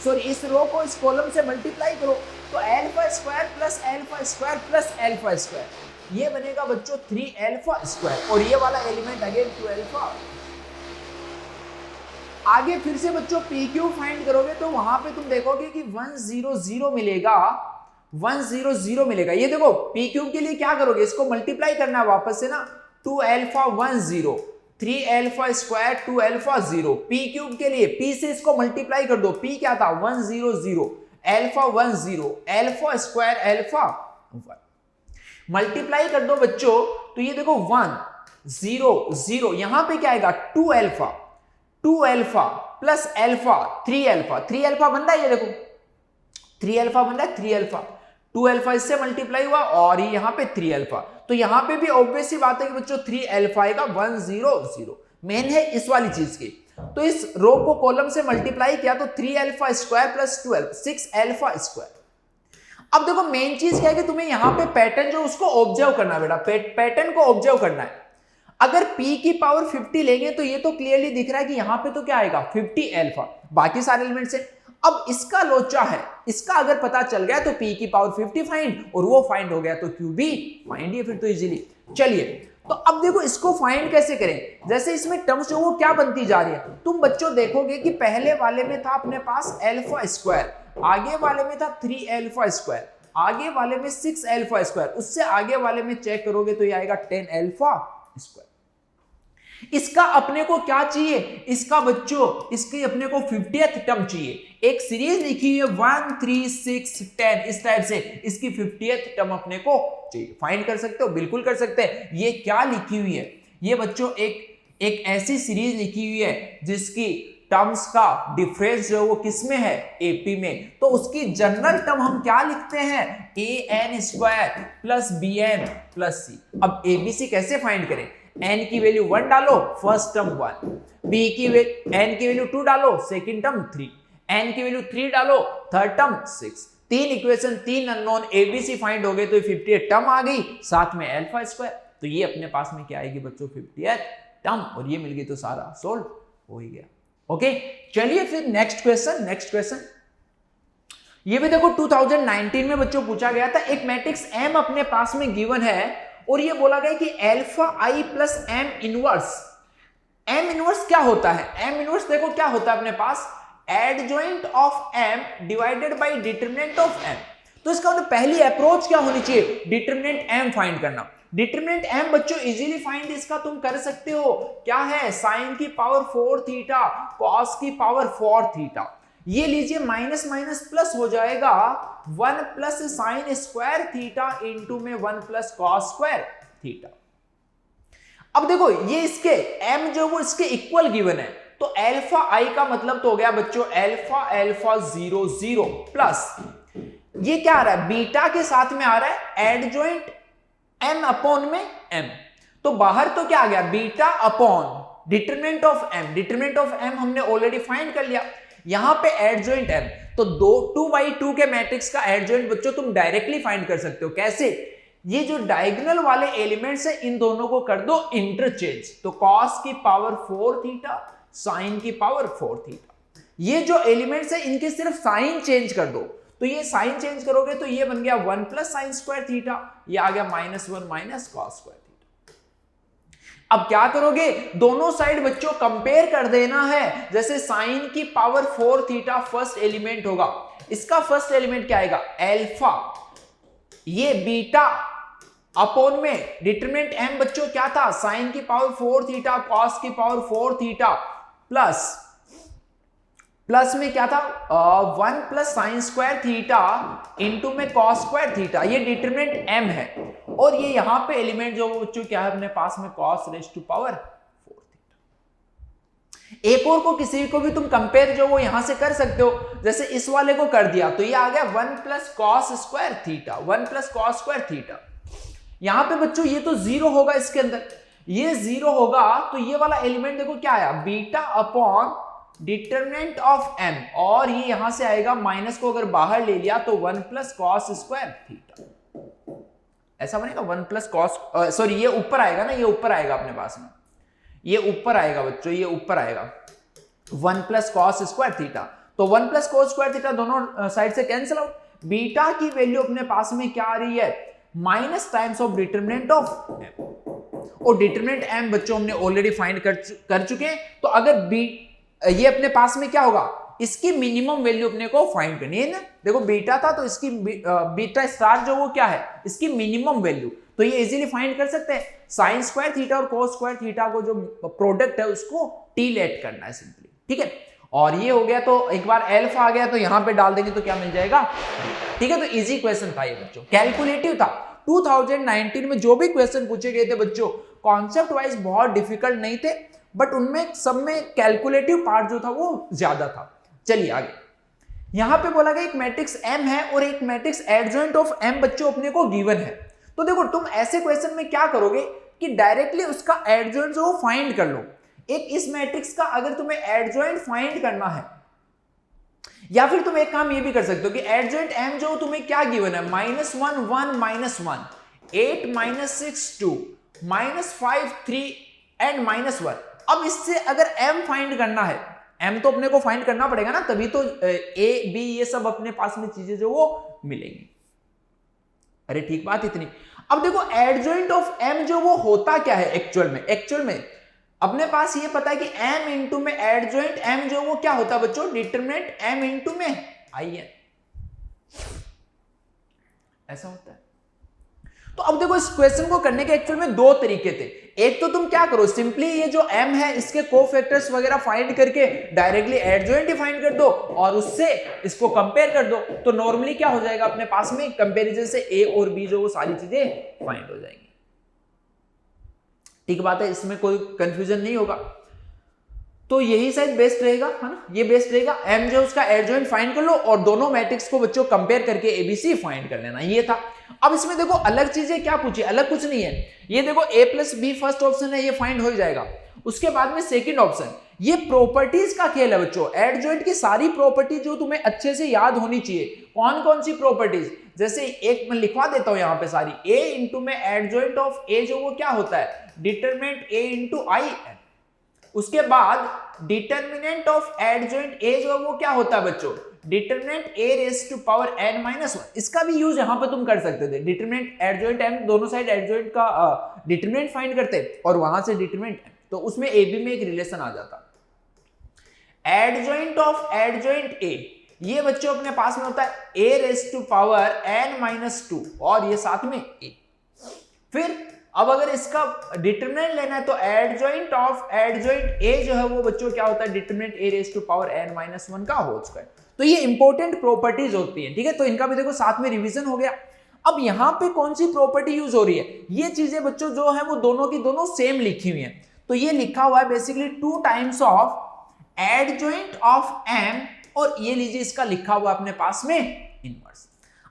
सॉरी इस रो को इस कॉलम से मल्टीप्लाई करो तो alpha square plus alpha square plus alpha square ये बनेगा बच्चों 3 अल्फा स्क्वायर और ये वाला एलिमेंट अगेन 2 अल्फा। आगे फिर से बच्चों पी क्यू फाइंड करोगे तो वहां पे तुम देखोगे कि 100 मिलेगा, 100 मिलेगा। ये देखो पी क्यूब के लिए क्या करोगे, इसको मल्टीप्लाई करना है वापस से ना, 2 alpha 10 3 alpha square 2 alpha 0। P cube के लिए पी से इसको मल्टीप्लाई कर दो, पी क्या था 100 alpha 10 alpha square alpha 1 multiply कर दो बच्चों तो ये देखो 1 0 0 यहां पे क्या आएगा 2 अल्फा प्लस अल्फा 3 अल्फा बन रहा है, ये देखो 3 अल्फा बन रहा है, 3 अल्फा 2 अल्फा इससे मल्टीप्लाई हुआ और ये यहां पे 3 अल्फा। तो यहां पे भी ऑब्वियस सी बात है कि बच्चों 3 अल्फा आएगा 100 मेन है इस वाली चीज की। तो इस रो को कॉलम से मल्टीप्लाई किया तो 3 alpha square plus 2 alpha 6 alpha square. अब देखो मेन चीज क्या है कि तुम्हें यहां पे पैटर्न जो उसको ऑब्जर्व करना है बेटा, पैटर्न को ऑब्जर्व करना है। अगर p की पावर 50 लेंगे तो ये तो क्लियरली दिख रहा है कि यहां पे तो क्या आएगा 50 अल्फा, बाकी सारे एलिमेंट से। अब इसका लोचा है, इसका अगर पता चल गया तो p की पावर 50 फाइंड और वो फाइंड हो गया तो q भी फाइंड है फिर तो इजीली। चलिए तो अब देखो इसको फाइंड कैसे करें, जैसे इसमें टर्म्स जो वो क्या बनती जा रही है, तुम बच्चों देखोगे कि पहले वाले में था अपने पास अल्फा स्क्वायर, आगे वाले में था 3 अल्फा स्क्वायर, आगे वाले में 6 अल्फा स्क्वायर, उससे आगे वाले में चेक करोगे तो ये आएगा 10 अल्फा स्क्वायर। इसका अपने को क्या चाहिए, इसका बच्चों इसके अपने को 50th टर्म चाहिए। एक सीरीज लिखी हुई है 1 3 6 10 इस टाइप से, इसकी 50th टर्म अपने को चाहिए। फाइंड कर सकते हो, बिल्कुल कर सकते हैं। ये क्या लिखी हुई है, ये बच्चों एक ऐसी सीरीज लिखी हुई है जिसकी टर्म्स का डिफरेंस जो वो किसमें है एपी में, तो उसकी जनरल टर्म हम क्या लिखते हैं an square plus bn plus c। अब abc कैसे फाइंड करें, n की वैल्यू 1 डालो फर्स्ट टर्म 1, n की वैल्यू 2 डालो सेकंड टर्म 3, n की वैल्यू 3 डालो third term 6। 3 equation 3 unknown ABC find हो गए तो 50th टर्म आ गई, साथ में अल्फा स्क्वायर। तो ये अपने पास में क्या आएगी बच्चों 50th टर्म, और ये मिल गई तो सारा सोल्व हो ही गया। ओके चलिए फिर नेक्स्ट क्वेश्चन ये भी देखो 2019 में बच्चों पूछा गया था। एक मैट्रिक्स M अपने पास में गिवन है और ये बोला गया कि अल्फा आई प्लस एम इनवर्स क्या होता है। एम इनवर्स देखो क्या होता है अपने पास, adjoint of M divided by determinant of M। तो इसका मतलब पहली अप्रोच क्या होनी चाहिए, डिटरमिनेंट M फाइंड करना। डिटरमिनेंट M बच्चों इजीली फाइंड इसका तुम कर सकते हो, क्या है साइन की पावर 4 थीटा कॉस की पावर 4 थीटा। ये लीजिए माइनस माइनस प्लस हो जाएगा 1 plus sine square theta into में 1 प्लस कॉस स्क्वायर थीटा। अब देखो ये इसके M जो वो इसके इक्वल गिवन है, तो अल्फा आई का मतलब तो हो गया बच्चों अल्फा 0 0 प्लस ये क्या आ रहा है बीटा के साथ में आ रहा है एडजॉइंट M अपॉन में M। तो बाहर तो क्या आ गया beta upon determinant of M। Determinant of M हमने ऑलरेडी फाइंड कर लिया, यहां पे एडजॉइंट M। तो 2x2 के मैट्रिक्स का एडजॉइंट बच्चों तुम डायरेक्टली फाइंड कर सकते हो। कैसे, ये जो डायगोनल वाले एलिमेंट्स है इन दोनों को कर दो इंटरचेंज, तो कॉस की पावर 4 थीटा साइन की पावर 4 थीटा। ये जो एलिमेंट्स है इनके सिर्फ साइन चेंज कर दो, तो ये साइन चेंज करोगे तो ये बन गया 1 प्लस साइन स्क्वायर थीटा, ये आ गया -1 माइनस कॉस स्क्वायर थीटा। अब क्या करोगे, दोनों साइड बच्चों कंपेयर कर देना है। जैसे साइन की पावर 4 थीटा फर्स्ट एलिमेंट होगा, इसका फर्स्ट एलिमेंट क्या आएगा अल्फा, ये बीटा अपॉन में डिटरमिनेंट M बच्चों क्या था साइन की पावर 4 थीटा कॉस की पावर 4 थीटा प्लस में क्या था 1 plus sine square theta into में कॉस स्क्वायर थीटा। ये डिटरमिनेंट M है और ये यहां पे एलिमेंट जो बच्चों क्या है अपने पास में cos raise to power 4 theta. एक और को किसी को भी तुम कंपेयर जो वो यहां से कर सकते हो, जैसे इस वाले को कर दिया तो ये आ गया 1 plus cos square theta, 1 plus cos square theta. यहां पे बच्चों ये तो 0 होगा, इसके अंदर ये 0 होगा, तो ये वाला एलिमेंट देखो क्या आया beta upon determinant of M, और ये यहां से आएगा माइनस को अगर बाहर ले लिया तो 1 प्लस कॉस स्क्वायर थीटा ऐसा बनेगा। 1 प्लस कॉस सॉरी ये ऊपर आएगा ना, ये ऊपर आएगा अपने पास में, ये ऊपर आएगा बच्चों, ये ऊपर आएगा 1 प्लस कॉस स्क्वायर थीटा। तो 1 प्लस कॉस स्क्वायर थीटा दोनों साइड से कैंसिल आउट, बीटा की वैल्यू अपने पास में क्या आ रही है, minus times of determinant of M, और डिटरमिनेंट एम बच्चों हमने ऑलरेडी फाइंड कर चुके हैं। तो अगर बी ये अपने पास में क्या होगा, इसकी मिनिमम वैल्यू अपने को फाइंड करनी है ना। देखो बीटा था तो इसकी बीटा स्टार जो वो क्या है, इसकी मिनिमम वैल्यू, तो ये इजीली फाइंड कर सकते हैं। साइन स्क्वायर थीटा और कोस स्क्वायर थीटा को जो प्रोडक्ट है उसको टी लेट करना है सिंपली, ठीक है। और ये हो गया, तो एक बार एल्फा आ गया तो यहां पे डाल देंगे तो क्या मिल जाएगा, ठीक है। तो इजी क्वेश्चन था ये बच्चों, कैलकुलेटिव था। 2019 में जो भी क्वेश्चन पूछे गए थे बच्चों, कॉन्सेप्ट वाइज बहुत डिफिकल्ट नहीं थे, बट उनमें सब में कैलकुलेटिव पार्ट जो था वो ज्यादा था। चलिए आगे, यहां पे बोला गया एक मैट्रिक्स M है और एक मैट्रिक्स एडजॉइंट ऑफ M बच्चों अपने को गिवन है। तो देखो तुम ऐसे क्वेश्चन में क्या करोगे कि डायरेक्टली उसका एडजॉइंट जो फाइंड कर लो। एक इस मैट्रिक्स का अगर तुम्हें एडजॉइंट फाइंड करना है, या फिर तुम एक काम ये भी कर सकते हो कि एडजॉइंट M जो तुम्हें क्या गिवन है, -1 1 -1 8 -6 2 -5 3 एंड -1। अब इससे अगर M फाइंड करना है, M तो अपने को फाइंड करना पड़ेगा ना, तभी तो A B ये सब अपने पास में चीजें जो वो मिलेंगी। अरे ठीक बात इतनी। अब देखो एडजॉइंट ऑफ M जो वो होता क्या है एक्चुअल में अपने पास ये पता है कि M इंटू में एडजॉइंट M जो वो क्या होता है बच्चों, डिटरमिनेंट M इंटू में IN, ऐसा होता है। तो अब देखो इस क्वेश्चन को करने के एक्चुअल में दो तरीके थे। एक तो तुम क्या करो, सिंपली ये जो M है इसके कोफैक्टर्स वगैरह फाइंड करके डायरेक्टली एडजॉइंट ही फाइंड कर दो और उससे इसको कंपेयर कर दो, तो नॉर्मली क्या हो जाएगा अपने पास में, कंपैरिजन से A और B जो वो सारी चीजें फाइंड हो जाएंगी। ठीक बात है, इसमें कोई कंफ्यूजन नहीं होगा। तो यही शायद बेस्ट रहेगा, है ना, ये बेस्ट रहेगा। M जो उसका एडजॉइंट फाइंड कर लो और दोनों मैट्रिक्स को बच्चों कंपेयर करके ABC फाइंड कर लेना, ये था। अब इसमें देखो अलग चीजें क्या पूछी, अलग कुछ नहीं है। ये देखो A + B फर्स्ट ऑप्शन है, ये फाइंड हो जाएगा। उसके बाद में सेकंड ऑप्शन, ये प्रॉपर्टीज का खेल है बच्चों। एडजॉइंट की सारी प्रॉपर्टी जो तुम्हें अच्छे से याद होनी चाहिए, कौन कौन सी प्रॉपर्टीज, जैसे एक मैं लिखवा देता हूं यहां पे सारी। A इंटू में एडजॉइंट ऑफ A जो वो क्या होता है, डिटरमिनेंट A इंटू IN। उसके बाद डिटरमिनेंट ऑफ एडजॉइंट A जो वो क्या होता है बच्चों, डिटरमिनेंट A⁻n-1। इसका भी यूज यहां पे तुम कर सकते थे। डिटरमिनेंट एडजॉइंट M, दोनों साइड एडजॉइंट का डिटरमिनेंट फाइंड करते और वहां से डिटरमिनेंट M, तो उसमें AB में एक रिलेशन आ जाता। एडजॉइंट ऑफ एडजॉइंट A ये बच्चों अपने पास में होता है A⁻n-2 और ये साथ में A। फिर अब अगर इसका डिटरमिनेंट लेना है तो एडजॉइंट ऑफ एडजॉइंट A जो है वो बच्चों क्या होता है, डिटरमिनेंट A⁻n-1 का होल स्क्वायर। तो ये इंपॉर्टेंट प्रॉपर्टीज होती है, ठीक है। तो इनका भी देखो साथ में रिवीजन हो गया। अब यहां पे कौन सी प्रॉपर्टी यूज हो रही है, ये चीजें बच्चों जो है वो दोनों की दोनों सेम लिखी हुई है। तो ये लिखा हुआ है basically 2 times of adjoint of M, और ये लीजिए इसका लिखा हुआ अपने पास में इनवर्स।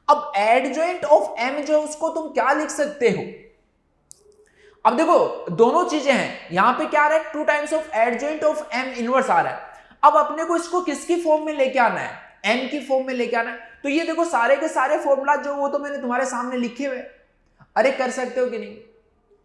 अब एडजॉइंट ऑफ M जो उसको तुम क्या लिख सकते हो, अब देखो दोनों चीजें हैं, यहां पे क्या आ रहा है, 2 times of adjoint of M inverse आ रहा है। अब अपने को इसको किसकी फॉर्म में लेके आना है, M की फॉर्म में लेके आना है। तो ये देखो सारे के सारे फॉर्मूला जो वो तो मैंने तुम्हारे सामने लिखे हुए। अरे कर सकते हो कि नहीं,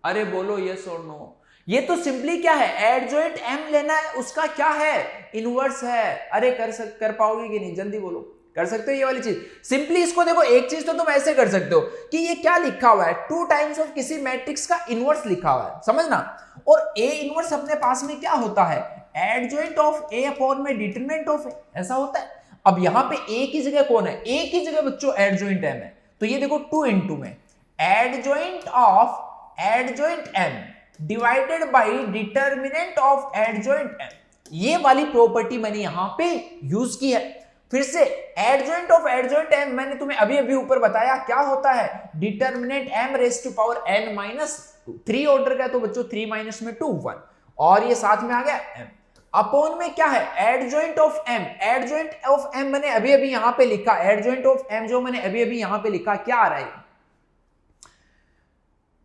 अरे बोलो यस और नो। ये तो सिंपली क्या है, एडजॉइंट M लेना है, उसका क्या है, इनवर्स है। अरे कर पाओगे कि नहीं, जल्दी बोलो, कर सकते हो ये वाली चीज। सिंपली इसको देखो, एक चीज तो तुम ऐसे कर सकते हो कि ये क्या लिखा हुआ है, 2 टाइम्स ऑफ किसी मैट्रिक्स का इनवर्स लिखा हुआ है, समझना। और A इनवर्स अपने पास में क्या होता है, एडजॉइंट ऑफ A अपॉन में डिटरमिनेंट ऑफ A, ऐसा होता है। अब यहां पे A की जगह कौन है, A की जगह बच्चों एडजॉइंट M है। तो ये देखो 2 इंटू में adjoint of adjoint M divided by determinant of adjoint M, ये वाली प्रॉपर्टी मैंने यहां पे यूज की है। फिर से एडजॉइंट ऑफ एडजॉइंट M मैंने तुम्हें अभी अभी ऊपर बताया क्या होता है, डिटरमिनेंट M⁻n-2। 3 ऑर्डर का तो बच्चों 3 माइनस में 2 1, और ये साथ में आ गया M अपॉन में क्या है, adjoint of M। Adjoint of M मैंने अभी अभी यहां पे लिखा, एडजॉइंट ऑफ M जो मैंने अभी अभी यहां पे लिखा, क्या आ रहा है,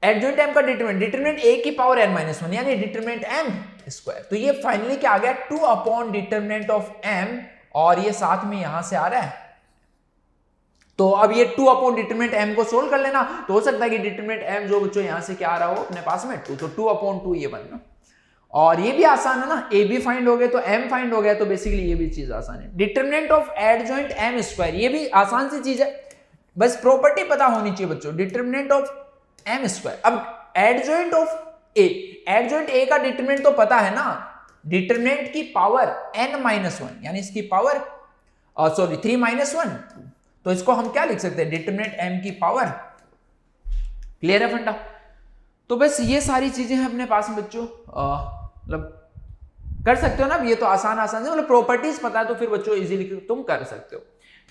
एडजॉइंट M का डिटरमिनेंट A⁻n-1 यानी डिटरमिनेंट M²। तो ये फाइनली क्या आ गया, 2 अपॉन डिटरमिनेंट ऑफ M, और ये साथ में यहां से आ रहा है। तो अब ये 2 अपॉन डिटरमिनेंट M को सोल्व कर लेना, तो हो सकता है कि डिटरमिनेंट M जो बच्चों यहां से क्या आ रहा हो अपने पास में 2, तो 2 अपॉन 2 ये बनना। और ये भी आसान है ना, A भी फाइंड हो गए तो M फाइंड हो गया, तो बेसिकली ये भी चीज आसान है। डिटरमिनेंट ऑफ एडजॉइंट M², ये भी आसान सी चीज है। बस प्रॉपर्टी पता होनी चाहिए बच्चों, डिटरमिनेंट ऑफ एम स्क्वायर। अब adjoint of A, adjoint A का डिटरमिनेंट तो पता है ना, डिटरमिनेंट की पावर n माइनस 1 यानी इसकी पावर 3 माइनस 1, तो इसको हम क्या लिख सकते हैं, डिटरमिनेंट m की पावर। क्लियर है फंडा? तो बस ये सारी चीजें हैं अपने पास में बच्चों, मतलब कर सकते हो ना, ये तो आसान से मतलब प्रॉपर्टीज पता है तो फिर बच्चों इजीली तुम कर सकते हो।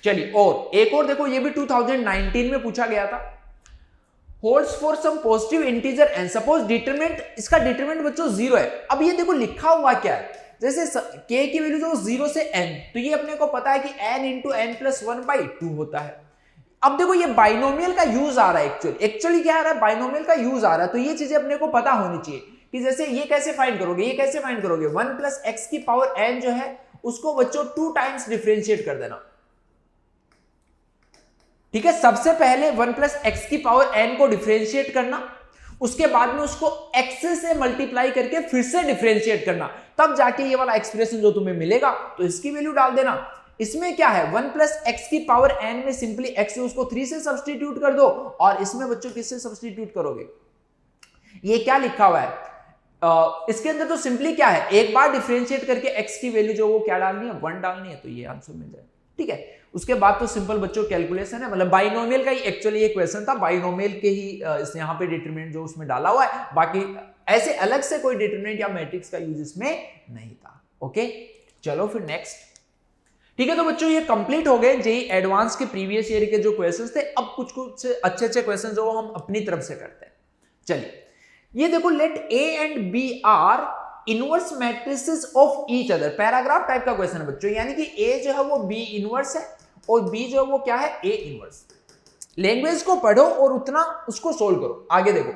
चलिए और एक और देखो, ये भी 2019 में पूछा गया था, holds for some positive integer and suppose determinant, इसका डिटरमिनेंट बच्चों 0 है। अब ये देखो लिखा हुआ क्या है, जैसे k की वैल्यू जो 0 से n, तो ये अपने को पता है कि n इंटू n प्लस 1/2 होता है। अब देखो ये बाइनोमियल का यूज आ रहा है, एक्चुअली क्या आ रहा है, बाइनोमियल का यूज आ रहा है, तो ये चीजें अपने को पता होनी चाहिए कि जैसे ये कैसे फाइंड करोगे, ये कैसे फाइंड करोगे, 1 प्लस एक्स की पावर n जो है उसको बच्चों 2 टाइम्स डिफरेंशिएट कर देना। ठीक है, सबसे पहले 1 प्लस एक्स की पावर n को डिफरेंशिएट करना, उसके बाद में उसको x से मल्टीप्लाई करके फिर से डिफरेंशिएट करना, तब जाके ये वाला एक्सप्रेशन जो तुम्हें मिलेगा तो इसकी वैल्यू डाल देना। इसमें क्या है, 1 प्लस एक्स की पावर n में सिंपली x है उसको 3 से सब्सटीट्यूट कर दो, और इसमें बच्चों किससे सब्सटीट्यूट करोगे, ये क्या लिखा हुआ है, इसके अंदर तो सिंपली क्या है, एक बार डिफरेंशिएट करके x की वैल्यू जो वो क्या डालनी है, 1 डालनी है, तो ये आंसर मिल जाए। ठीक है, उसके बाद तो सिंपल बच्चों कैलकुलेशन है, मतलब बाइनोमियल का ही एक्चुअली ये क्वेश्चन था, बाइनोमियल के ही इस यहाँ पे डिटरमिनेंट जो उसमें डाला हुआ है, बाकी ऐसे अलग से कोई डिटरमिनेंट या मैट्रिक्स का यूज इसमें नहीं था। ओके, चलो फिर नेक्स्ट। ठीक है, तो बच्चों ये कंप्लीट हो गए जेईई एडवांस के प्रीवियस ईयर के जो क्वेश्चंस थे। अब कुछ अच्छे क्वेश्चन जो हम अपनी तरफ से करते हैं। चलिए ये देखो, let A and B are inverse matrices of each other, paragraph type का क्वेश्चन है बच्चों, यानी कि ए जो है वो बी इनवर्स है और बी जो है वो क्या है, ए इनवर्स। लैंग्वेज को पढ़ो और उतना उसको सोल्व करो। आगे देखो,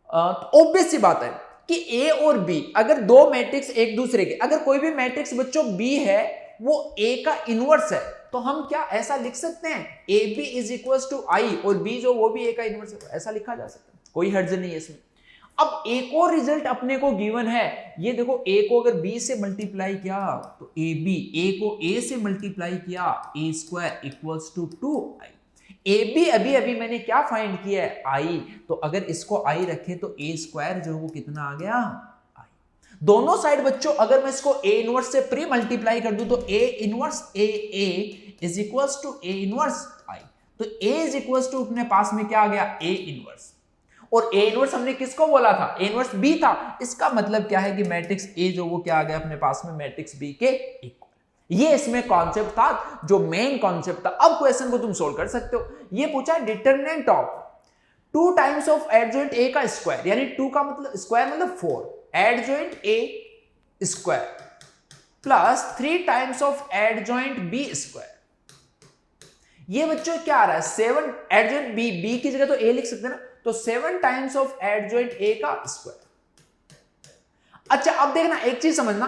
ऑब्वियस सी बात है कि ए और बी अगर दो मैट्रिक्स एक दूसरे के, अगर कोई भी मैट्रिक्स बच्चों बी है वो ए का इनवर्स है, तो हम क्या ऐसा लिख सकते हैं, A B is equal to I, और बी जो वो भी ए का इनवर्स है, ऐसा लिखा जा सकता है, कोई हर्ज नहीं है इसमें। अब एक और रिजल्ट अपने को गिवन है, ये देखो, ए को अगर बी से मल्टीप्लाई किया तो ए बी, ए को ए से मल्टीप्लाई किया, A square equals to 2i। A B अभी मैंने क्या फाइंड किया है, आई, तो अगर इसको आई रखे तो ए स्क्वायर जो वो कितना आ गया, आई। दोनों साइड बच्चों अगर मैं इसको ए इनवर्स से प्री मल्टीप्लाई कर दूं तो A inverse A is equals to A inverse I, तो ए इज इक्वल्स टू अपने पास में क्या आ गया, ए इनवर्स। और ए इनवर्स हमने किसको बोला था, ए इनवर्स बी था। इसका मतलब क्या है कि मैट्रिक्स ए जो वो क्या आ गया अपने पास में, मैट्रिक्स बी के इक्वल। ये इसमें कॉन्सेप्ट था, जो मेन कॉन्सेप्ट था। अब क्वेश्चन को तुम सोल्व कर सकते हो। ये पूछा determinant of 2 times of adjoint A का स्क्वायर, यानी 2 का मतलब स्क्वायर मतलब 4, adjoint A square plus 3 times of adjoint B square. ये बच्चों क्या आ रहा है, 7 एडजॉइंट बी, बी की जगह तो ए लिख सकते हैं ना, तो 7 टाइम्स ऑफ एडजॉइंट ए का स्क्वायर। अच्छा अब देखना, एक चीज समझना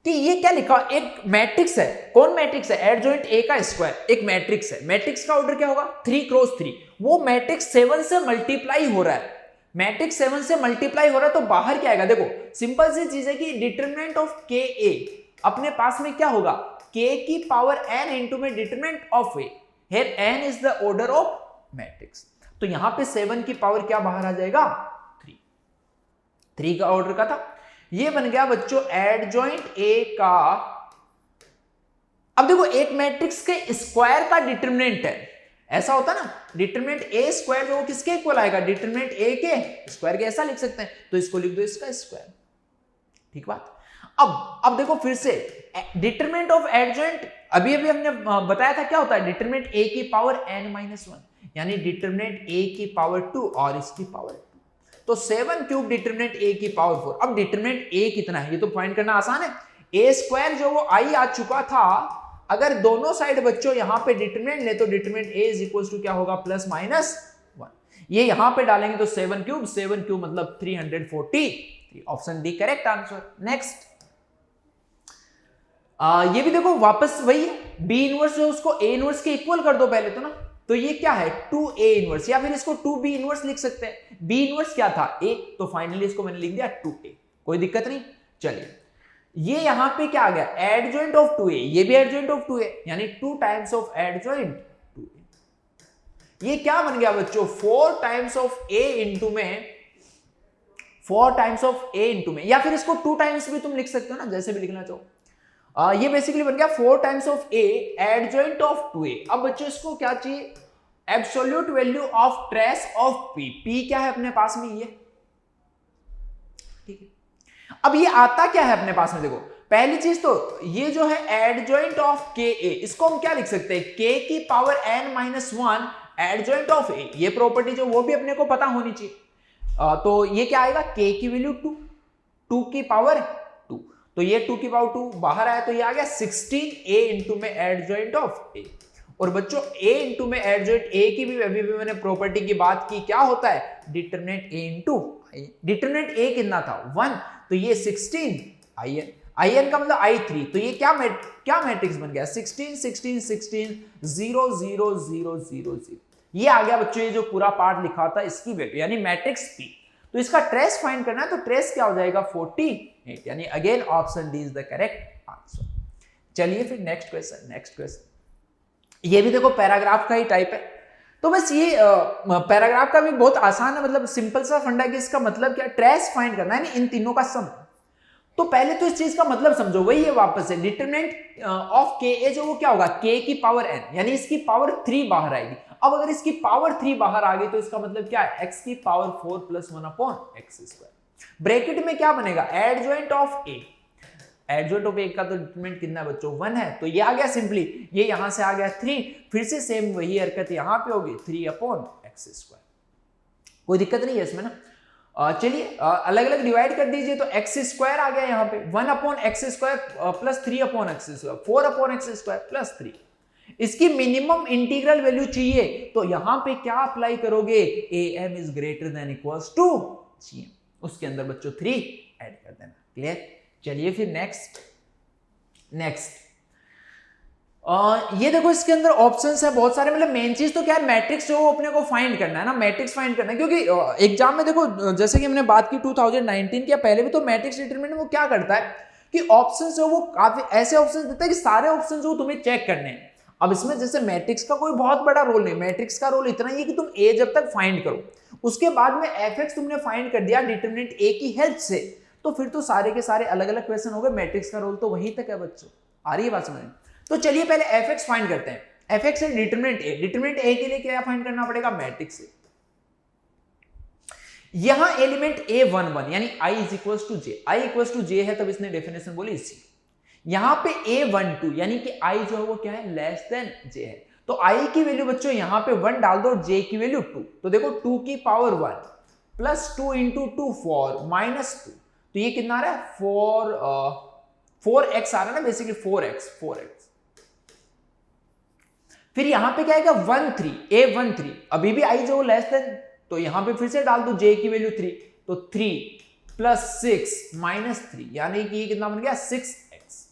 कि ये क्या लिखा, एक मैट्रिक्स है, कौन मैट्रिक्स है, एडजॉइंट ए का स्क्वायर, एक मैट्रिक्स है। मैट्रिक्स का ऑर्डर क्या होगा, 3 क्रॉस 3। वो मैट्रिक्स 7 से मल्टीप्लाई हो रहा है, मैट्रिक्स 7 से मल्टीप्लाई हो रहा है, तो बाहर क्या आएगा, देखो सिंपल सी चीज है कि डिटरमिनेंट ऑफ के ए अपने पास में क्या होगा, k की पावर n इंटू में determinant of A, here n is the order of matrix, तो यहां पे 7 की पावर क्या बाहर आ जाएगा, 3 का ऑर्डर का था। ये बन गया बच्चों एडजॉइंट ए का। अब देखो एक मैट्रिक्स के स्क्वायर का डिटरमिनेंट है, ऐसा होता ना, डिटरमिनेंट ए स्क्वायर जो वो किसके इक्वल आएगा, डिटरमिनेंट ए के स्क्वायर के, ऐसा लिख सकते हैं, तो इसको लिख दो इसका स्क्वायर। ठीक बात। अब देखो फिर से डिटरमिनेंट ऑफ एडजॉइंट, अभी हमने बताया था क्या होता है, डिटरमिनेंट ए की पावर n-1, यानी डिटरमिनेंट ए की पावर 2 और इसकी पावर 2, तो 7 क्यूब डिटरमिनेंट ए की पावर 4। अब डिटरमिनेंट ए कितना है ये तो फाइंड करना आसान है, ए स्क्वायर जो वो आई आ चुका था, अगर दोनों साइड बच्चों यहां पे डिटरमिनेंट ले तो determinant A is equal to क्या होगा, +-1। ये यहां पे डालेंगे तो 7 क्यूब मतलब 340, option D correct answer. Next ये भी देखो वापस वही है, बी इनवर्स है उसको ए इनवर्स के इक्वल कर दो पहले तो ना, तो ये क्या है 2a इनवर्स, या फिर इसको 2b इनवर्स लिख सकते हैं। b इनवर्स क्या था a, तो फाइनली इसको मैंने लिख दिया 2a, कोई दिक्कत नहीं। चलिए ये यहां पे क्या आ गया, एडजॉइंट ऑफ 2a, ये भी एडजॉइंट ऑफ 2a, यानी 2 टाइम्स ऑफ एडजॉइंट 2a। ये क्या बन गया बच्चों, 4 टाइम्स ऑफ ए इंटू में, 4 टाइम्स ऑफ ए इंटू में, या फिर इसको 2 टाइम्स भी तुम लिख सकते हो ना, जैसे भी लिखना चाहो। ये बेसिकली बन गया 4 times of A adjoint of 2a। अब बच्चों इसको क्या चाहिए, absolute value of trace of p। p क्या है अपने पास में, ये ठीक है। अब ये आता क्या है अपने पास में, देखो पहली चीज तो ये जो है एडजॉइंट ऑफ के ए, इसको हम क्या लिख सकते हैं, k की पावर n-1 एडजॉइंट ऑफ ए। ये प्रॉपर्टी जो वो भी अपने को पता होनी चाहिए। तो ये क्या आएगा, k की वैल्यू 2 की पावर 2, तो ये 2 की पावर 2 बाहर आया तो ये आ गया 16a इंटू में एडजॉइंट ऑफ a। और बच्चों a इंटू में एडजॉइंट a की भी अभी मैंने प्रॉपर्टी की बात की, क्या होता है, determinant a into i। Determinant a कितना था 1, तो ये 16 in का मतलब i3, तो ये क्या मैट्रिक्स बन गया 16 16 16 0 0 0 0 0। ये आ गया बच्चों, ये जो पूरा पार्ट लिखा था इसकी वैल्यू यानी मैट्रिक्स P। तो इसका ट्रेस फाइंड करना है, तो ट्रेस क्या हो जाएगा 48, यानी again option D is the correct answer. चलिए फिर नेक्स्ट क्वेश्चन। ये भी देखो पैराग्राफ का ही टाइप है, तो बस ये पैराग्राफ का भी बहुत आसान है, मतलब सिंपल सा फंडा है कि इसका मतलब क्या, ट्रेस फाइंड करना है इन तीनों का सम। तो पहले तो इस चीज का मतलब समझो, वही है वापस से डिटरमिनेंट ऑफ के ए जो वो क्या होगा, k की पावर n, यानी इसकी पावर 3 बाहर आएगी। अब अगर इसकी पावर 3 बाहर आ गई तो इसका मतलब क्या है, x की power 4 plus 1 upon x square. Bracket में क्या बनेगा, adjoint of a। Adjoint of a का तो डिटरमिनेंट कितना है बच्चों 1 है, तो ये आ गया सिंपली, ये यहां से आ गया 3, फिर से सेम वही हरकत यहां पे होगी 3 अपॉन एक्स स्क्वायर। कोई दिक्कत नहीं है इसमें ना। चलिए अलग अलग डिवाइड कर दीजिए, तो एक्स स्क्वायर आ गया यहाँ पे 1 upon x square plus 3 upon x square, 4 upon x square plus 3। इसकी मिनिमम इंटीग्रल वैल्यू चाहिए, तो यहां पे क्या अप्लाई करोगे, am is greater than equals to gm, उसके अंदर बच्चों 3 ऐड कर देना। क्लियर। चलिए फिर नेक्स्ट ये देखो इसके अंदर ऑप्शंस है बहुत सारे, मतलब मेन चीज तो क्या है, मैट्रिक्स जो अपने को फाइंड करना है ना, मैट्रिक्स फाइंड करना है, क्योंकि एग्जाम में देखो जैसे कि हमने बात की 2019 की, पहले भी तो मैट्रिक्स डिटरमिनेंट वो क्या करता है कि ऑप्शंस जो वो काफी ऐसे ऑप्शंस देता है कि सारे ऑप्शंस जो तुम्हें चेक करने हैं। अब इसमें जैसे मैट्रिक्स का कोई बहुत बड़ा रोल नहीं, मैट्रिक्स का रोल इतना ही है कि तुम ए जब तक फाइंड करो, उसके बाद में एफ तुमने फाइंड कर दिया डिटरमिनेंट ए की हेल्प से, तो फिर तो सारे के सारे अलग अलग क्वेश्चन हो गए। मैट्रिक्स का रोल तो वहीं तक है बच्चों, आ रही है बात समझ में। तो चलिए पहले एफ फाइंड करते हैं। एफ है डिटरमिनेंट ए, डिटरमिनेंट ए के लिए क्या फाइंड करना पड़ेगा, मैट्रिक्स से। यहां एलिमेंट a11 यानी i is equal to J, i equal to J है तब इसने डेफिनेशन बोली इसी। यहां पे a12 यानी कि i जो है वो क्या है, लेस देन j है, तो i की वैल्यू बच्चों यहां पे 1 डाल दो, j की वैल्यू 2, तो देखो 2 की पावर 1 प्लस 2 इंटू 2 4 माइनस 2, तो ये कितना आ रहा है 4x आ रहा है ना, बेसिकली 4x। फिर यहां पे क्या आएगा 13 अभी भी i जो लेस देन, तो यहां पे फिर से डाल दो j की वैल्यू 3, तो 3 प्लस 6 माइनस 3 यानी कि ये कितना बन गया 6x।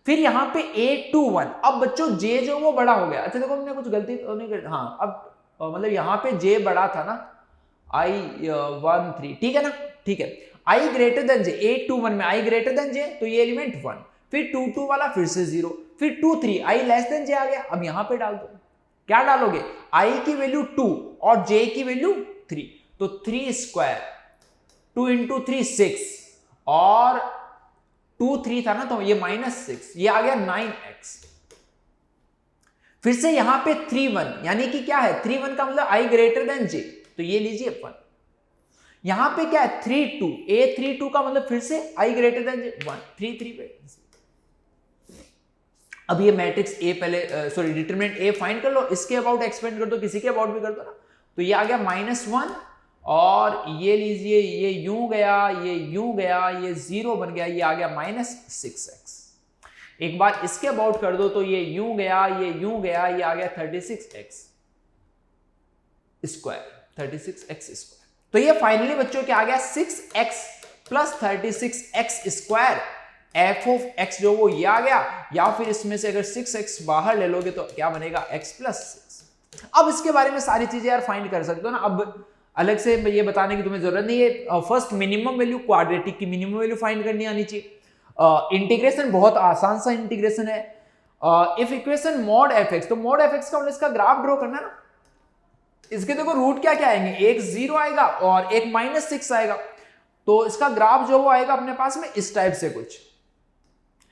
फिर यहां पे a21, अब बच्चों j जो वो बड़ा हो गया। अच्छा देखो हमने कुछ गलती तो नहीं कर, हाँ अब मतलब यहां पे j बड़ा था ना, i13, ठीक है ना, ठीक है। i greater than j, a21 में i ग्रेटर देन j, तो ये एलिमेंट 1, फिर 2 वाला फिर से 0, फिर 2 3 i लेस देन j आ गया। अब यहां पे डाल दो, क्या डालोगे, i की वैल्यू 2 और j की वैल्यू 3, तो 3 स्क्वायर 2 इंटू 3 6 और 2 3 था ना, तो ये माइनस 6, ये आ गया 9x। फिर से यहां पे 3 1 यानी कि क्या है 3 1 का मतलब i ग्रेटर देन j, तो ये लीजिए 1। यहां पे क्या है 3 2, a32 का मतलब फिर से i ग्रेटर देन j 1, 3 3 पे। अब ये मैट्रिक्स ए पहले सॉरी डिटरमिनेंट ए फाइंड कर लो, इसके अबाउट एक्सपेंड कर दो, किसी के अबाउट भी कर दो ना, तो ये आ गया -1 और ये लीजिए ये यूं गया, ये यूं गया, ये 0 बन गया, ये आ गया -6x। एक बार इसके अबाउट कर दो तो ये यूं गया, ये यूं गया, ये आ गया 36x स्क्वायर। तो ये फाइनली बच्चों क्या आ गया 6x plus 36x square. F of x जो वो ये आ गया, या फिर इसमें से अगर 6x बाहर ले लोगे तो क्या बनेगा x प्लस 6। अब इसके बारे में सारी चीजें यार फाइंड कर सकते हो ना, अब अलग से ये बताने की तुम्हें जरूरत नहीं है। फर्स्ट मिनिमम वैल्यू, क्वाड्रेटिक की मिनिमम वैल्यू फाइंड करनी आनी चाहिए। इंटीग्रेशन बहुत आसान सा इंटीग्रेशन है। If equation mod F x, तो मॉड एफ एक्स का मतलब इसका ग्राफ ड्रॉ करना है ना, इसके देखो रूट क्या क्या आएंगे, एक 0 आएगा और एक -6 आएगा। तो इसका ग्राफ जो वो आएगा अपने पास में इस टाइप से कुछ,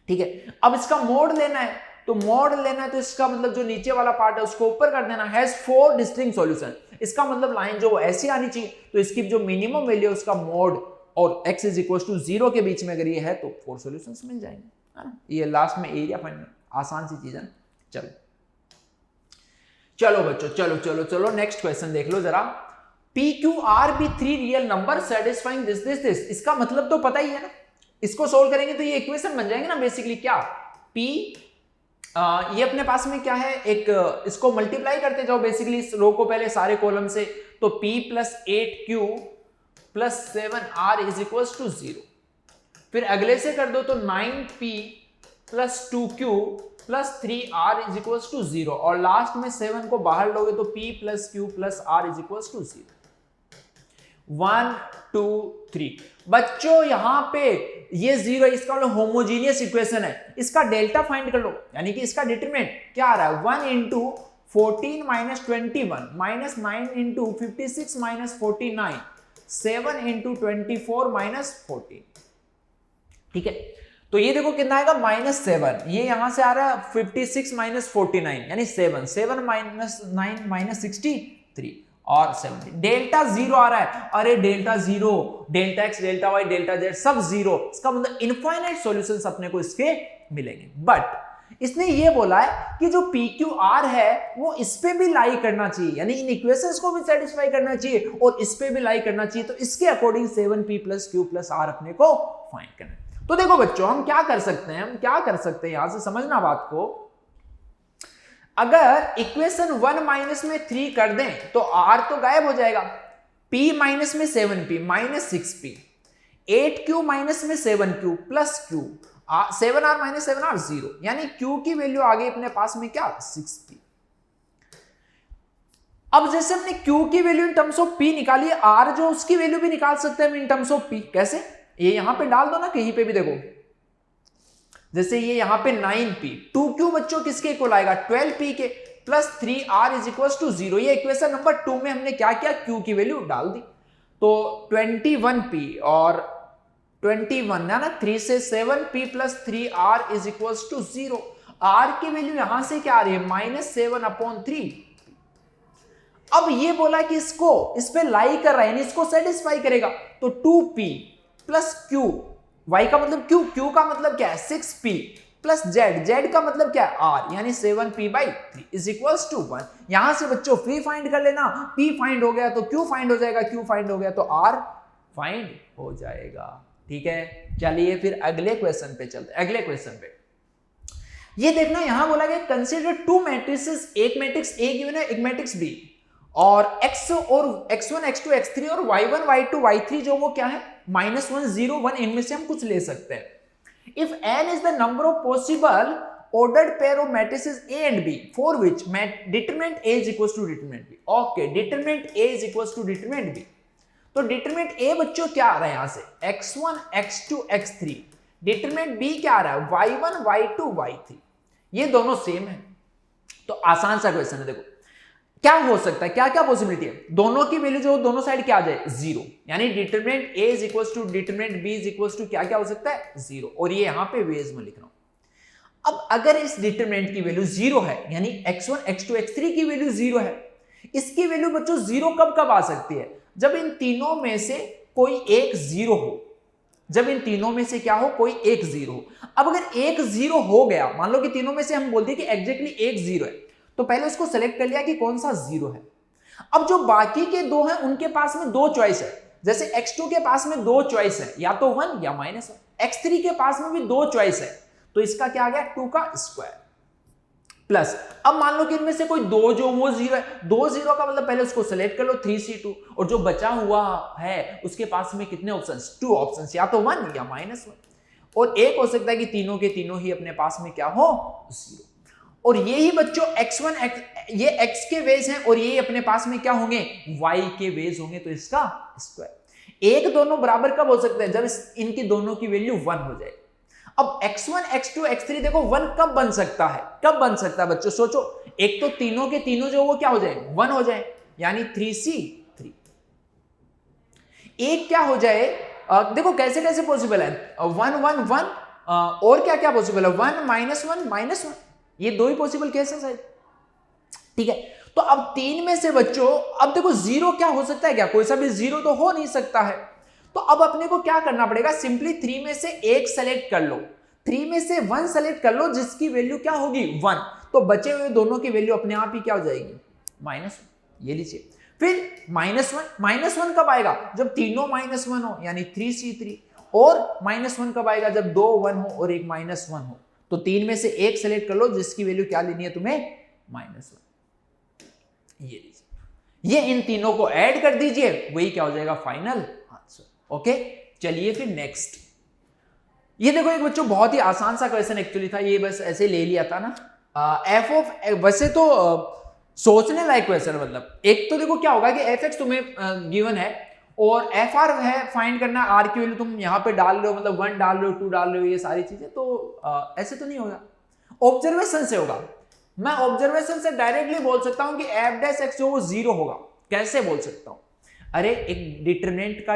ठीक है। अब इसका मोड लेना है, तो मोड लेना है तो इसका मतलब जो नीचे वाला पार्ट है उसको ऊपर कर देना, हैज 4 डिस्टिंक्ट सॉल्यूशन। इसका मतलब लाइन जो ऐसी आनी चाहिए, तो इसकी जो मिनिमम वैल्यू है उसका मोड और x इज इक्वल टू 0 के बीच में अगर ये है तो 4 सॉल्यूशंस मिल जाएंगे, है ना। ये लास्ट में एरिया फाइंड, आसान सी चीज है। चलो चलो बच्चों, चलो चलो चलो नेक्स्ट क्वेश्चन देख लो जरा। P Q R be 3 real number satisfying this this this. इसका मतलब तो पता ही है ना, इसको सोल्व करेंगे तो ये इक्वेशन बन जाएंगे ना बेसिकली। क्या P ये अपने पास में क्या है, एक इसको मल्टीप्लाई करते जाओ बेसिकली इस रो को पहले सारे कॉलम से, तो P plus 8Q plus 7R is equal to 0। फिर अगले से कर दो तो 9P plus 2Q plus 3R is equal to 0, और लास्ट में 7 को बाहर लोगे तो P plus Q plus R is equal to 0। 1 2 3 बच्चों यहां पे ये 0 है, इसका मतलब होमोजीनियस इक्वेशन है। इसका डेल्टा फाइंड कर लो, यानी कि इसका डिटरमिनेंट क्या आ रहा है, 1 into 14 minus 21 minus 9 into 56 minus 49 7 into 24 minus 14, ठीक है। तो ये देखो कितना आएगा -7, ये यहां से आ रहा है 56 माइनस 49 यानी 7 माइनस 9 माइनस 63 और 70। डेल्टा 0 आ रहा है, अरे delta 0, delta x delta y delta z सब 0, इसका मतलब इनफाइनाइट सॉल्यूशंस अपने को इसके मिलेंगे। बट इसने ये बोला है कि जो PQR है वो इस पे भी लाई करना चाहिए, यानी इन इक्वेशंस को भी सेटिस्फाई करना चाहिए और इस पे भी लाई करना चाहिए। तो इसके according 7P plus Q plus R अपने को फाइंड करना है। तो देखो बच्चों हम क्या कर सकते हैं, यहां से समझना बात को। अगर इक्वेशन 1 माइनस में 3 कर दें तो R तो गायब हो जाएगा, P माइनस में 7P minus 6P, 8Q minus में 7Q plus Q, 7R minus 7R 0, यानी Q की वैल्यू आ गई अपने पास में क्या 6P। अब जैसे हमने Q की value in terms of P निकाली है, R जो उसकी वैल्यू भी निकाल सकते हैं हम इन टर्म्स ऑफ P। कैसे, ये यहां पे डाल दो ना कहीं पे भी, देखो जैसे ये यहां पे 9P, 2Q बच्चों किसके इक्वल आएगा 12P के, plus 3R is equal to 0। ये इक्वेशन नंबर 2 में हमने क्या किया, Q की वैल्यू डाल दी, तो 21P और 21 ना 3 से 7P plus 3R is equal to 0। R की वैल्यू यहां से क्या आ रही है -7/3। अब ये बोला कि इसको इस पे लाई कर रहा है, यानी इसको सेटिस्फाई करेगा, तो 2P प्लस Q, y का मतलब Q का मतलब क्या है 6P प्लस Z का मतलब क्या है R, यानी 7P/3 इज इक्वल टू 1। यहां से बच्चों P फाइंड कर लेना, P फाइंड हो गया तो Q फाइंड हो जाएगा, Q फाइंड हो गया तो R फाइंड हो जाएगा, ठीक है। चलिए फिर अगले क्वेश्चन पे चलते हैं। अगले क्वेश्चन पे ये देखना, यहां बोला गया कंसीडर 2 मैट्रिसेस, एक मैट्रिक्स A गिवन है, एक मैट्रिक्स B, और x और x1 x2 x3 और y1 y2 y3 जो वो क्या है -1 0 1, इनमें से हम कुछ ले सकते हैं। If n is the number of possible ordered pair of matrices A and B for which determinant A is equals to determinant B। Okay, determinant A is equals to determinant B। तो determinant A बच्चों क्या आ रहा है यहां से x1 x2 x3, determinant B क्या आ रहा है y1 y2 y3, ये दोनों सेम है। तो आसान सा क्वेश्चन है, देखो क्या हो सकता है, क्या क्या पॉसिबिलिटी है, दोनों की वैल्यू जो दोनों साइड क्या आ जाए 0, यानी determinant A is equals to determinant B is equals to क्या क्या हो सकता है 0, और ये यहां पे वेज में लिख रहा हूं। अब अगर इस डिटरमिनेंट की वैल्यू 0 है, यानी x1 x2 x3 की वैल्यू 0 है, इसकी वैल्यू बच्चों 0 कब कब आ सकती है, जब इन तीनों में से कोई एक 0 हो, जब इन तीनों में से क्या हो कोई एक 0 हो। अब अगर एक 0 हो गया, मान लो कि तीनों में से हम बोलते हैं कि एग्जैक्टली एक 0 है, तो पहले उसको सेलेक्ट कर लिया कि कौन सा 0 है। अब जो बाकी के दो हैं उनके पास में दो चॉइस है, जैसे x2 के पास में दो चॉइस है, या तो 1 या -1, x3 के पास में भी दो चॉइस है, तो इसका क्या आ गया 2 का स्क्वायर प्लस। अब मान लो कि इनमें से कोई दो जो वो 0 है, 2 0 का मतलब पहले उसको सेलेक्ट कर लो 3C2, और जो बचा हुआ है उसके पास में कितने ऑप्शंस 2 ऑप्शंस, या तो 1 या -1, और एक हो सकता है कि तीनों के तीनों ही अपने पास में क्या हो 0। और ये ही बच्चों x1 ये x के वेज हैं और ये अपने पास में क्या होंगे y के वेज होंगे, तो इसका स्क्वायर। एक दोनों बराबर कब हो सकते हैं, जब इनकी दोनों की वैल्यू 1 हो जाए। अब x1 x2 x3 देखो 1 कब बन सकता है, कब बन सकता है बच्चों सोचो, एक तो तीनों के तीनों जो वो क्या हो जाए 1 हो जाए, यानी 3C3। एक क्या हो जाए, देखो कैसे कैसे पॉसिबल है, 1 1 1 और क्या क्या पॉसिबल है, 1 -1 -1, ये दो ही पॉसिबल केसेस है, ठीक है। तो अब 3 में से बच्चों, अब देखो जीरो क्या हो सकता है, क्या कोई सा भी जीरो तो हो नहीं सकता है। तो अब अपने को क्या करना पड़ेगा, सिंपली 3 में से एक सेलेक्ट कर लो, 3 में से 1 सेलेक्ट कर लो जिसकी वैल्यू क्या होगी 1, तो बचे हुए दोनों की वैल्यू अपने आप ही क्या हो जाएगी -1, ये लीजिए। फिर -1 कब आएगा, जब तीनों -1 हो यानी 3C3, और -1 कब आएगा, जब दो 1 हो और एक -1 हो। तो 3 में से एक सेलेक्ट कर लो जिसकी वैल्यू क्या लेनी है तुम्हें -1, ये लीजिए। ये इन तीनों को ऐड कर दीजिए, वही क्या हो जाएगा फाइनल आंसर। ओके, चलिए फिर नेक्स्ट। ये देखो एक बच्चों बहुत ही आसान सा क्वेश्चन एक्चुअली था, ये बस ऐसे ले लिया था ना। एफ ऑफ, वैसे तो सोचने लायक क्वेश्चन, मतलब एक तो देखो क्या होगा कि एफ एक्स तुम्हें गिवन है और एफ आर है फाइंड करना, आर की वैल्यू तुम यहाँ पे डाल रहे हो, मतलब 1 डाल रहे हो, 2 डाल रहे हो, ये सारी चीजें, तो ऐसे तो नहीं होगा, ऑब्जर्वेशन से होगा। मैं ऑब्जर्वेशन से डायरेक्टली बोल सकता हूं कि एफ डैश एक्स जो वो 0 होगा। कैसे बोल सकता हूं, अरे एक डिटरमिनेंट का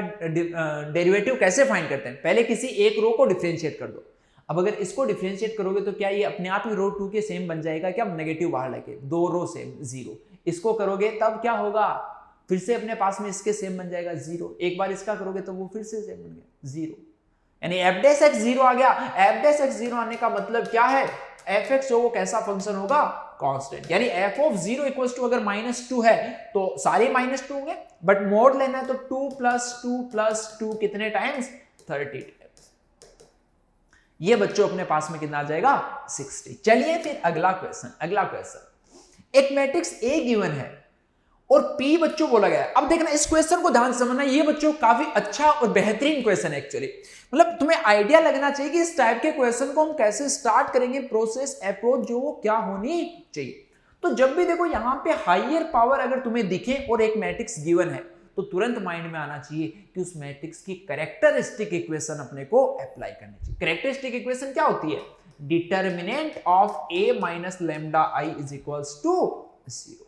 डेरिवेटिव कैसे फाइंड करते हैं, पहले किसी एक रो को डिफरेंशिएट कर दो। अब अगर इसको डिफरेंशिएट करोगे तो क्या ये अपने आप ही रो 2 के सेम बन जाएगा क्या, नेगेटिव बाहर लेके, दो रो सेम 0। इसको करोगे तब क्या होगा, फिर से अपने पास में इसके सेम बन जाएगा 0, एक बार इसका करोगे तो वो फिर से सेम बन गया 0, यानी एफ डैश एक्स 0 आ गया। एफ डैश एक्स 0 आने का मतलब क्या है, एफ एक्स जो वो कैसा फंक्शन होगा, कांस्टेंट, यानी एफ ऑफ 0 इक्वल टू अगर -2 है तो सारे -2 होंगे, बट मोड लेना है तो 2 + 2 + 2 कितने टाइम्स, 30 टाइम्स। ये बच्चों अपने पास में कितना आ जाएगा 60। चलिए फिर अगला क्वेश्चन, एक मैट्रिक्स ए गिवन है और P बच्चों बोला गया है। अब देखना इस क्वेश्चन को ध्यान से समझना, ये बच्चों काफी अच्छा और बेहतरीन क्वेश्चन है एक्चुअली, मतलब तुम्हें आइडिया लगना चाहिए कि इस टाइप के क्वेश्चन को हम कैसे स्टार्ट करेंगे, प्रोसेस अप्रोच जो वो क्या होनी चाहिए। तो जब भी देखो यहाँ पे हायर पावर अगर तुम्हें दिखे और एक मैट्रिक्स गिवन है तो तुरंत माइंड में आना चाहिए कि उस मैट्रिक्स की कैरेक्टरिस्टिक इक्वेशन अपने को अप्लाई करनी चाहिए। कैरेक्टरिस्टिक इक्वेशन क्या होती है, determinant of a minus lambda i is equals to 0।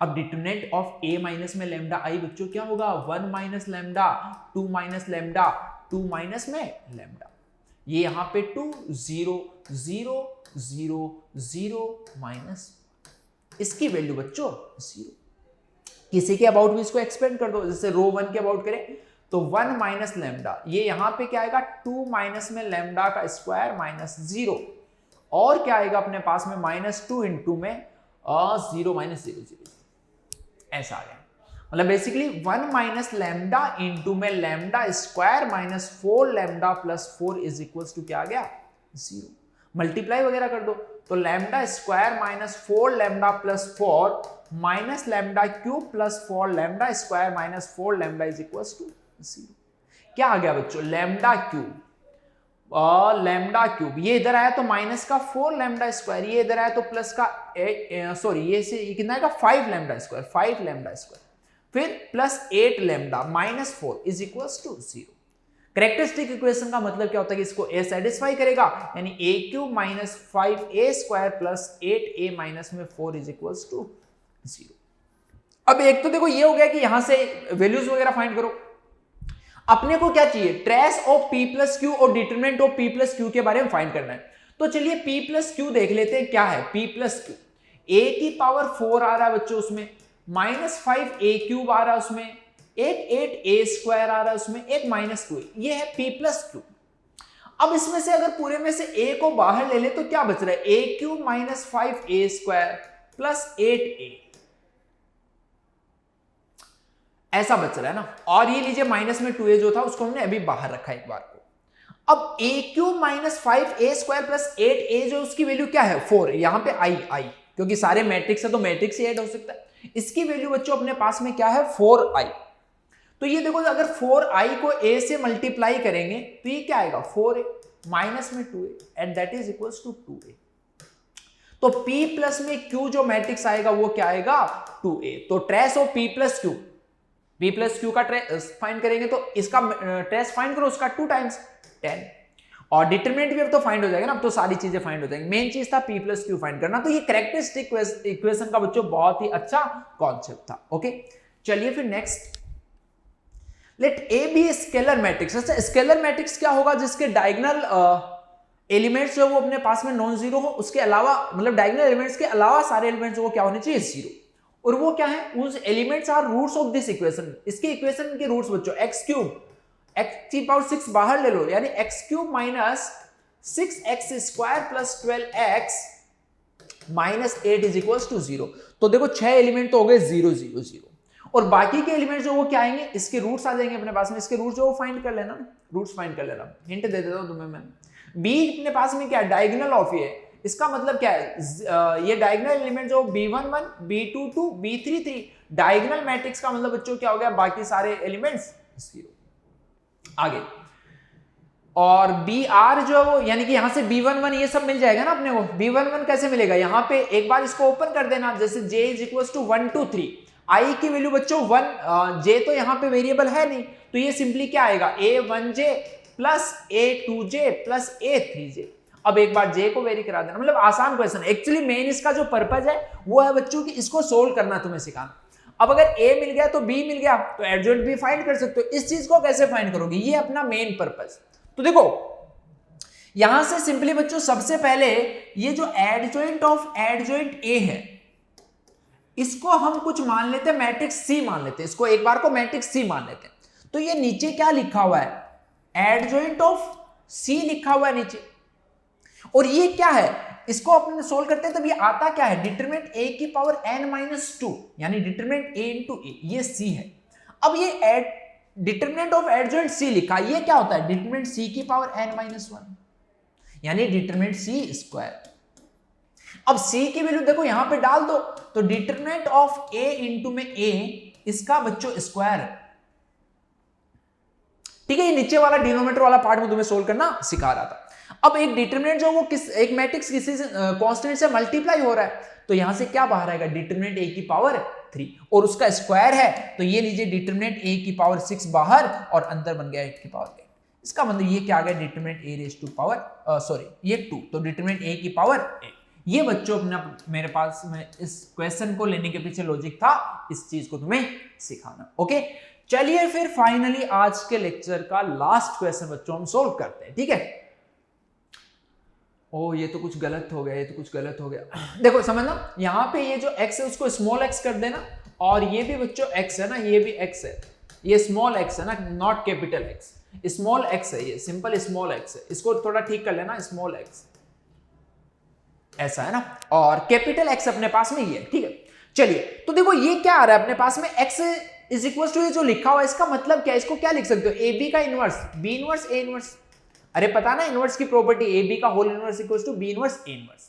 अब डिटरमिनेंट ऑफ a माइनस में लैम्डा i बच्चों क्या होगा, 1 minus lambda, 2 minus lambda, 2 minus में लैम्डा, ये यहां पे 2 0 0 0 0 माइनस, इसकी वैल्यू बच्चों 0। किसी के अबाउट भी इसको एक्सपेंड कर दो, जैसे रो 1 के अबाउट करें तो 1 माइनस लैम्डा, ये यहां पे क्या आएगा 2 माइनस में लैम्डा का स्क्वायर माइनस 0, और क्या आएगा अपने पास में -2 इंटू में 0 माइनस 0 0, ऐसा आ गया। मतलब बेसिकली 1 माइनस लैम्डा इंटू में lambda square minus 4 lambda plus 4 is equals to क्या आ गया 0। मल्टीप्लाई वगैरह कर दो तो lambda square minus 4 lambda plus 4 minus lambda cube plus 4 lambda square minus 4 lambda is equals to 0। क्या आ गया बच्चों, लैम्डा क्यूब, लैम्डा क्यूब, ये इधर आया तो माइनस का 4 लैम्डा स्क्वायर, ये इधर आया तो प्लस का सॉरी ये से कितना आएगा 5 लैम्डा स्क्वायर, 5 लैम्डा स्क्वायर, फिर plus 8 lambda minus 4 is equals to 0। Characteristic equation का मतलब क्या होता है कि इसको a सेटिस्फाई करेगा, यानी a cube minus 5a square plus 8a minus में 4 इज इक्वल्स टू 0। अब एक तो देखो ये हो गया कि यहां से वैल्यूज वगैरह फाइंड करो। अपने को क्या चाहिए, trace of p plus Q और determinant of p plus Q के बारे में फाइंड करना है। तो चलिए p प्लस क्यू देख लेते हैं क्या है। p प्लस क्यू, a की पावर 4 आ रहा है बच्चों उसमें, माइनस 5a क्यूब आ रहा है उसमें, एक 8a स्क्वायर आ रहा है उसमें, एक -2, ये है p प्लस क्यू। अब इसमें से अगर पूरे में से a को बाहर ले ले तो क्या बच रहा है, a cube minus 5a square plus 8a, ऐसा बच रहा है ना। और ये लीजिए माइनस में 2a जो था उसको हमने अभी बाहर रखा एक बार को। अब a cube minus 5a square plus 8a जो उसकी वैल्यू क्या है 4, यहां पे i क्योंकि सारे मैट्रिक्स है तो मैट्रिक्स ही ऐड हो सकता है। इसकी वैल्यू बच्चों अपने पास में क्या है 4i। तो ये देखो अगर 4i को a से मल्टीप्लाई करेंगे तो ये क्या आएगा 4a माइनस में 2a and that is equals to 2a। तो p प्लस में q जो मैट्रिक्स आएगा वो क्या आएगा 2a। तो trace of p plus Q का ट्रेस फाइंड करेंगे तो इसका ट्रेस फाइंड करो उसका 2 टाइम्स 10, और डिटरमिनेंट भी अब तो फाइंड हो जाएगा ना, अब तो सारी चीजें फाइंड हो जाएंगी। मेन चीज था p प्लस क्यू फाइंड करना। तो ये कैरेक्टरिस्टिक इक्वेशन का बच्चों बहुत ही अच्छा कॉन्सेप्ट था। ओके, चलिए फिर next, let A be scalar matrix. अच्छा, स्केलर मैट्रिक्स क्या होगा? जिसके डायगोनल एलिमेंट्स जो वो अपने पास में नॉन जीरो हो, उसके अलावा मतलब डायगोनल एलिमेंट्स के अलावा सारे एलिमेंट्स वो क्या होने चाहिए? जीरो। और वो क्या है? उस elements are roots of this equation. इसके इक्वेशन के रूट्स बच्चों एक्स क्यूब, एक्स की पावर 6 बाहर ले लो, यानी X cube minus 6x square plus 12x minus 8 is equal to 0। तो देखो 6 एलिमेंट तो हो गए 0 0 0, और बाकी के एलिमेंट जो वो क्या आएंगे? इसके रूट्स आ जाएंगे अपने पास में। इसके रूट्स जो वो फाइंड कर लेना, रूट्स फाइंड कर लेना। हिंट दे देता हूं तुम्हें मैं। b अपने पास में क्या है? डायगोनल ऑफ ये। इसका मतलब क्या है? ये डायगोनल एलिमेंट जो b11 b22 b33 diagonal matrix का मतलब बच्चों क्या हो गया? बाकी सारे एलिमेंट्स जीरो। आगे, और बी आर जो वो यानी कि यहां से b11 ये सब मिल जाएगा ना अपने को। b11 कैसे मिलेगा? यहां पे एक बार इसको ओपन कर देना, जैसे j is equal to 1 2 3, i की वैल्यू बच्चों 1, j तो यहां पे वेरिएबल है नहीं, तो ये सिंपली क्या आएगा? a1j plus a2j plus a3j। अब एक बार j को वेरी करा देना, मतलब आसान क्वेश्चन है। एक्चुअली मेन इसका जो पर्पज है वो है बच्चों की इसको सोल्व करना, तुम्हें सिखाना। अब अगर a मिल गया तो b मिल गया, तो एडजॉइंट भी फाइंड कर सकते हो। इस चीज को कैसे फाइंड करोगे? ये अपना मेन पर्पज। तो देखो यहां से सिंपली बच्चों सबसे पहले ये जो एडजॉइंट ऑफ एडजॉइंट a है, इसको हम कुछ मान लेते हैं मैट्रिक्स C मान लेते हैं। इसको एक बार को मैट्रिक्स C मान लेते हैं। तो ये नीचे क्या लिखा हुआ है? एडजॉइंट ऑफ C लिखा हुआ है नीचे। और ये क्या है? इसको अपन सोल्व करते हैं तब ये आता क्या है? डिटरमिनेंट a की पावर n-2, यानी डिटरमिनेंट a इंटू a, ये C है। अब ये डिटरमिनेंट ऑफ एडजॉइंट C लिखा, ये क्या होता है? डिटरमिनेंट C की पावर n-1, यानी डिटरमिनेंट C स्क्वायर। अब C की वैल्यू देखो यहां पे डाल दो, तो डिटरमिनेंट ऑफ a इंटू में a, इसका बच्चों स्क्वायर है। ठीक है, ये नीचे वाला डिनोमिनेटर वाला पार्ट में तुम्हें सोल्व करना सिखा रहा था। अब एक डिटरमिनेंट जो वो एक मैट्रिक्स किसी से कांस्टेंट से मल्टीप्लाई हो रहा है, तो यहां से क्या बाहर आएगा? डिटरमिनेंट a की पावर 3, और उसका स्क्वायर है, तो ये लीजिए डिटरमिनेंट a की पावर 6 बाहर और अंदर बन गया 8 की पावर 8। इसका मतलब ये क्या आ गया? Determinant a raise to power sorry ये 2, तो डिटरमिनेंट a की पावर 8। ये बच्चों अपना मेरे पास में इस क्वेश्चन को लेने के पीछे लॉजिक था, इस चीज को तुम्हें सिखाना। ओके, चलिए फिर फाइनली आज के लेक्चर का लास्ट क्वेश्चन बच्चों हम सोल्व करते हैं। ठीक है, ओ ये तो कुछ गलत हो गया, ये तो कुछ गलत हो गया। देखो समझना, यहाँ पे ये जो x है उसको स्मॉल x कर देना, और ये भी बच्चों x है ना, ये भी x है, ये स्मॉल x है ना, not capital x, small x है, ये सिंपल स्मॉल x है। इसको थोड़ा ठीक कर लेना, स्मॉल x ऐसा है ना, और कैपिटल X अपने पास में ये है। ठीक है, चलिए तो देखो ये क्या आ रहा है अपने पास में? x इज इक्वल टू ये जो लिखा हुआ है, इसका मतलब क्या है? इसको क्या लिख सकते हो? ए बी का inverse, B inverse A inverse. अरे पता ना इनवर्स की प्रॉपर्टी, ए बी का whole inverse equal to B inverse A inverse.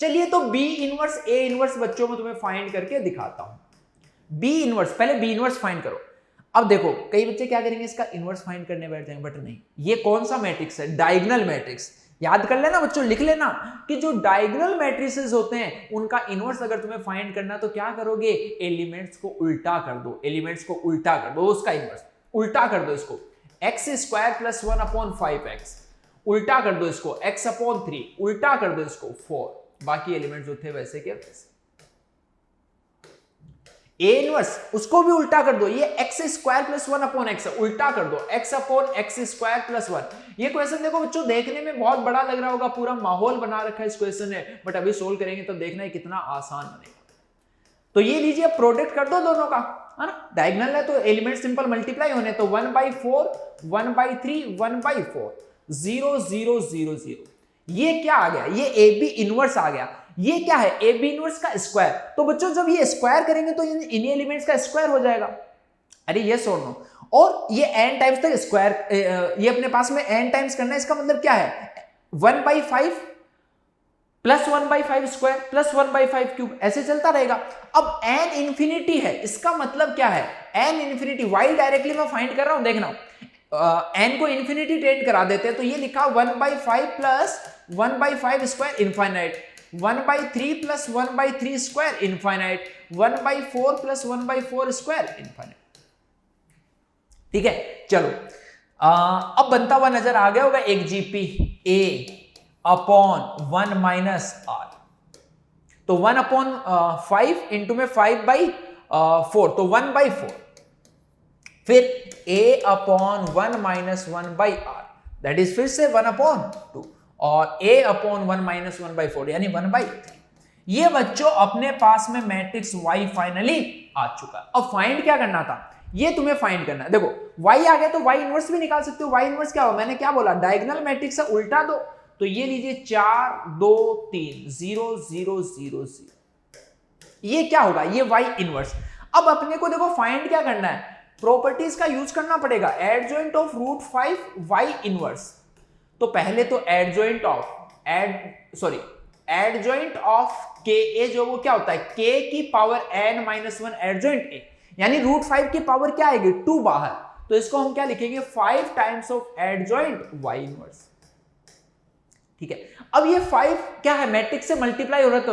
चलिए तो बी इनवर्स ए इनवर्स बच्चों में तुम्हें फाइंड करके दिखाता हूं। बी इनवर्स, पहले बी इनवर्स फाइंड करो। अब देखो कई बच्चे क्या करेंगे, इसका इनवर्स फाइंड करने बैठ जाएंगे, बट नहीं, ये कौन सा मैट्रिक्स है? Diagonal matrix. याद कर लेना बच्चों, लिख लेना कि जो डायगोनल मैट्रिसेस होते हैं उनका इनवर्स अगर तुम्हें फाइंड करना तो क्या करोगे? एलिमेंट्स को उल्टा कर दो, एलिमेंट्स को उल्टा कर दो, उसका इनवर्स उल्टा कर दो। इसको एक्स स्क्वायर प्लस 1/5x उल्टा कर दो, इसको x/3 उल्टा कर दो, इसको 4, बाकी एलिमेंट्स जो थे वैसे के वैसे। ए इनवर्स उसको भी उल्टा कर दो, ये x स्क्वायर प्लस 1/x उल्टा कर दो, x/x स्क्वायर प्लस 1। ये क्वेश्चन देखो बच्चों देखने में बहुत बड़ा लग रहा होगा, पूरा माहौल बना रखा है इस क्वेश्चन ने, बट अभी सोल्व करेंगे तो देखना है कितना आसान बनेगा। तो ये लीजिए प्रोडक्ट कर दो दोनों का, है ना, डायगोनल है तो एलिमेंट सिंपल मल्टीप्लाई होने, तो 1/4 1/3 1/4 0 0 0 0। ये क्या आ गया? ये ए बी इनवर्स आ गया। ये क्या है? ए बी इनवर्स का स्क्वायर। तो बच्चों जब ये स्क्वायर करेंगे तो इन एलिमेंट्स का स्क्वायर हो जाएगा। अरे ये और नो, और ये n टाइम्स तक स्क्वायर, ये अपने पास में n टाइम्स करना है, इसका मतलब क्या है? 1/5 प्लस 1/5 स्क्वायर प्लस 1/5 क्यूब, ऐसे चलता रहेगा। अब n इंफिनिटी है, इसका मतलब क्या है? n इंफिनिटी, वाई डायरेक्टली मैं फाइंड कर रहा हूं, देखना n को इंफिनिटी टेंड करा देते हैं, तो ये लिखा 1/5 plus 1/5 square infinite, 1/3 plus 1/3 square infinite, 1/4 plus 1/4 square infinite. ठीक है, चलो अब बनता हुआ नजर आ गया होगा एक GP A upon 1 minus R, तो 1 अपॉन 5 इंटू में 5/4, तो 1/4, फिर a upon 1 minus 1/r, that is फिर से 1/2, और a अपॉन 1 माइनस 1/4 यानी 1/3। ये बच्चों अपने पास में मैट्रिक्स y फाइनली आ चुका। अब फाइंड क्या करना था, ये तुम्हें फाइंड करना है। देखो y आ गया तो y इनवर्स भी निकाल सकते हो। y इनवर्स क्या हो, मैंने क्या बोला, डायगोनल मैट्रिक्स से उल्टा दो, तो ये लीजिए 4 2 3 0 0 0 0, ये क्या होगा, ये y इनवर्स। अब अपने को देखो फाइंड क्या करना है, प्रॉपर्टीज का यूज करना पड़ेगा, एडजॉइंट ऑफ √5 y इनवर्स। तो पहले तो एडजॉइंट ऑफ के ए जो वो क्या होता है, k की पावर n-1 एडजॉइंट ए, यानी √5 की पावर क्या आएगी 2 बाहर, तो इसको हम क्या लिखेंगे 5 times of adjoint y inverse. ठीक है, अब ये 5 क्या है, मैट्रिक्स से मल्टीप्लाई हो रहा है, तो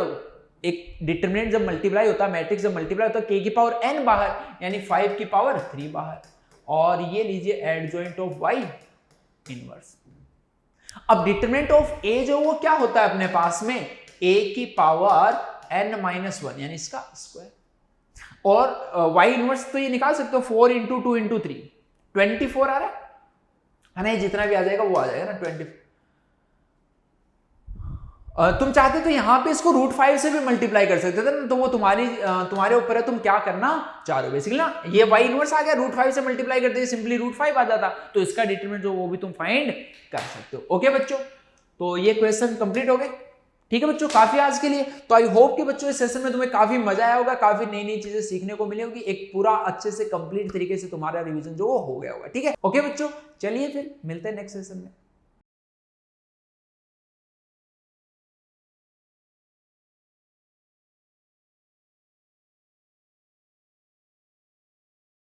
एक डिटरमिनेंट जब मल्टीप्लाई होता है, मैट्रिक्स जब मल्टीप्लाई होता है, k की पावर n बाहर यानी 5 की पावर 3 बाहर, और ये लीजिए एडजॉइंट ऑफ y इनवर्स। अब डिटरमिनेंट ऑफ a जो वो क्या होता है अपने पास में, a की पावर n-1 यानी इसका स्क्वायर, और y इनवर्स तो ये निकाल सकते हो 4 इंटू 2 इंटू 3, 24 आ रहा है ना, जितना भी आ जाएगा वो आ जाएगा ना 24। तुम चाहते तो यहां पे इसको √5 से भी मल्टीप्लाई कर सकते थे ना, तो वो तुम्हारे ऊपर है, तुम क्या करना चाह रहे हो बेसिकली ना। ये y इनवर्स आ गया, √5 से मल्टीप्लाई करते सिंपली √5 आ जाता, तो इसका डिटरमिनेंट जो वो भी तुम फाइंड कर सकते हो। ओके बच्चों, तो ये क्वेश्चन कंप्लीट हो गए। ठीक है बच्चों, काफी आज के लिए। तो आई होप कि बच्चों इस सेशन में तुम्हें काफी मजा आया होगा, काफी नई नई चीजें सीखने को मिली होगी, एक पूरा अच्छे से कंप्लीट तरीके से तुम्हारा रिवीजन जो हो गया होगा। ठीक है, ओके बच्चों, चलिए फिर मिलते हैं नेक्स्ट सेशन में।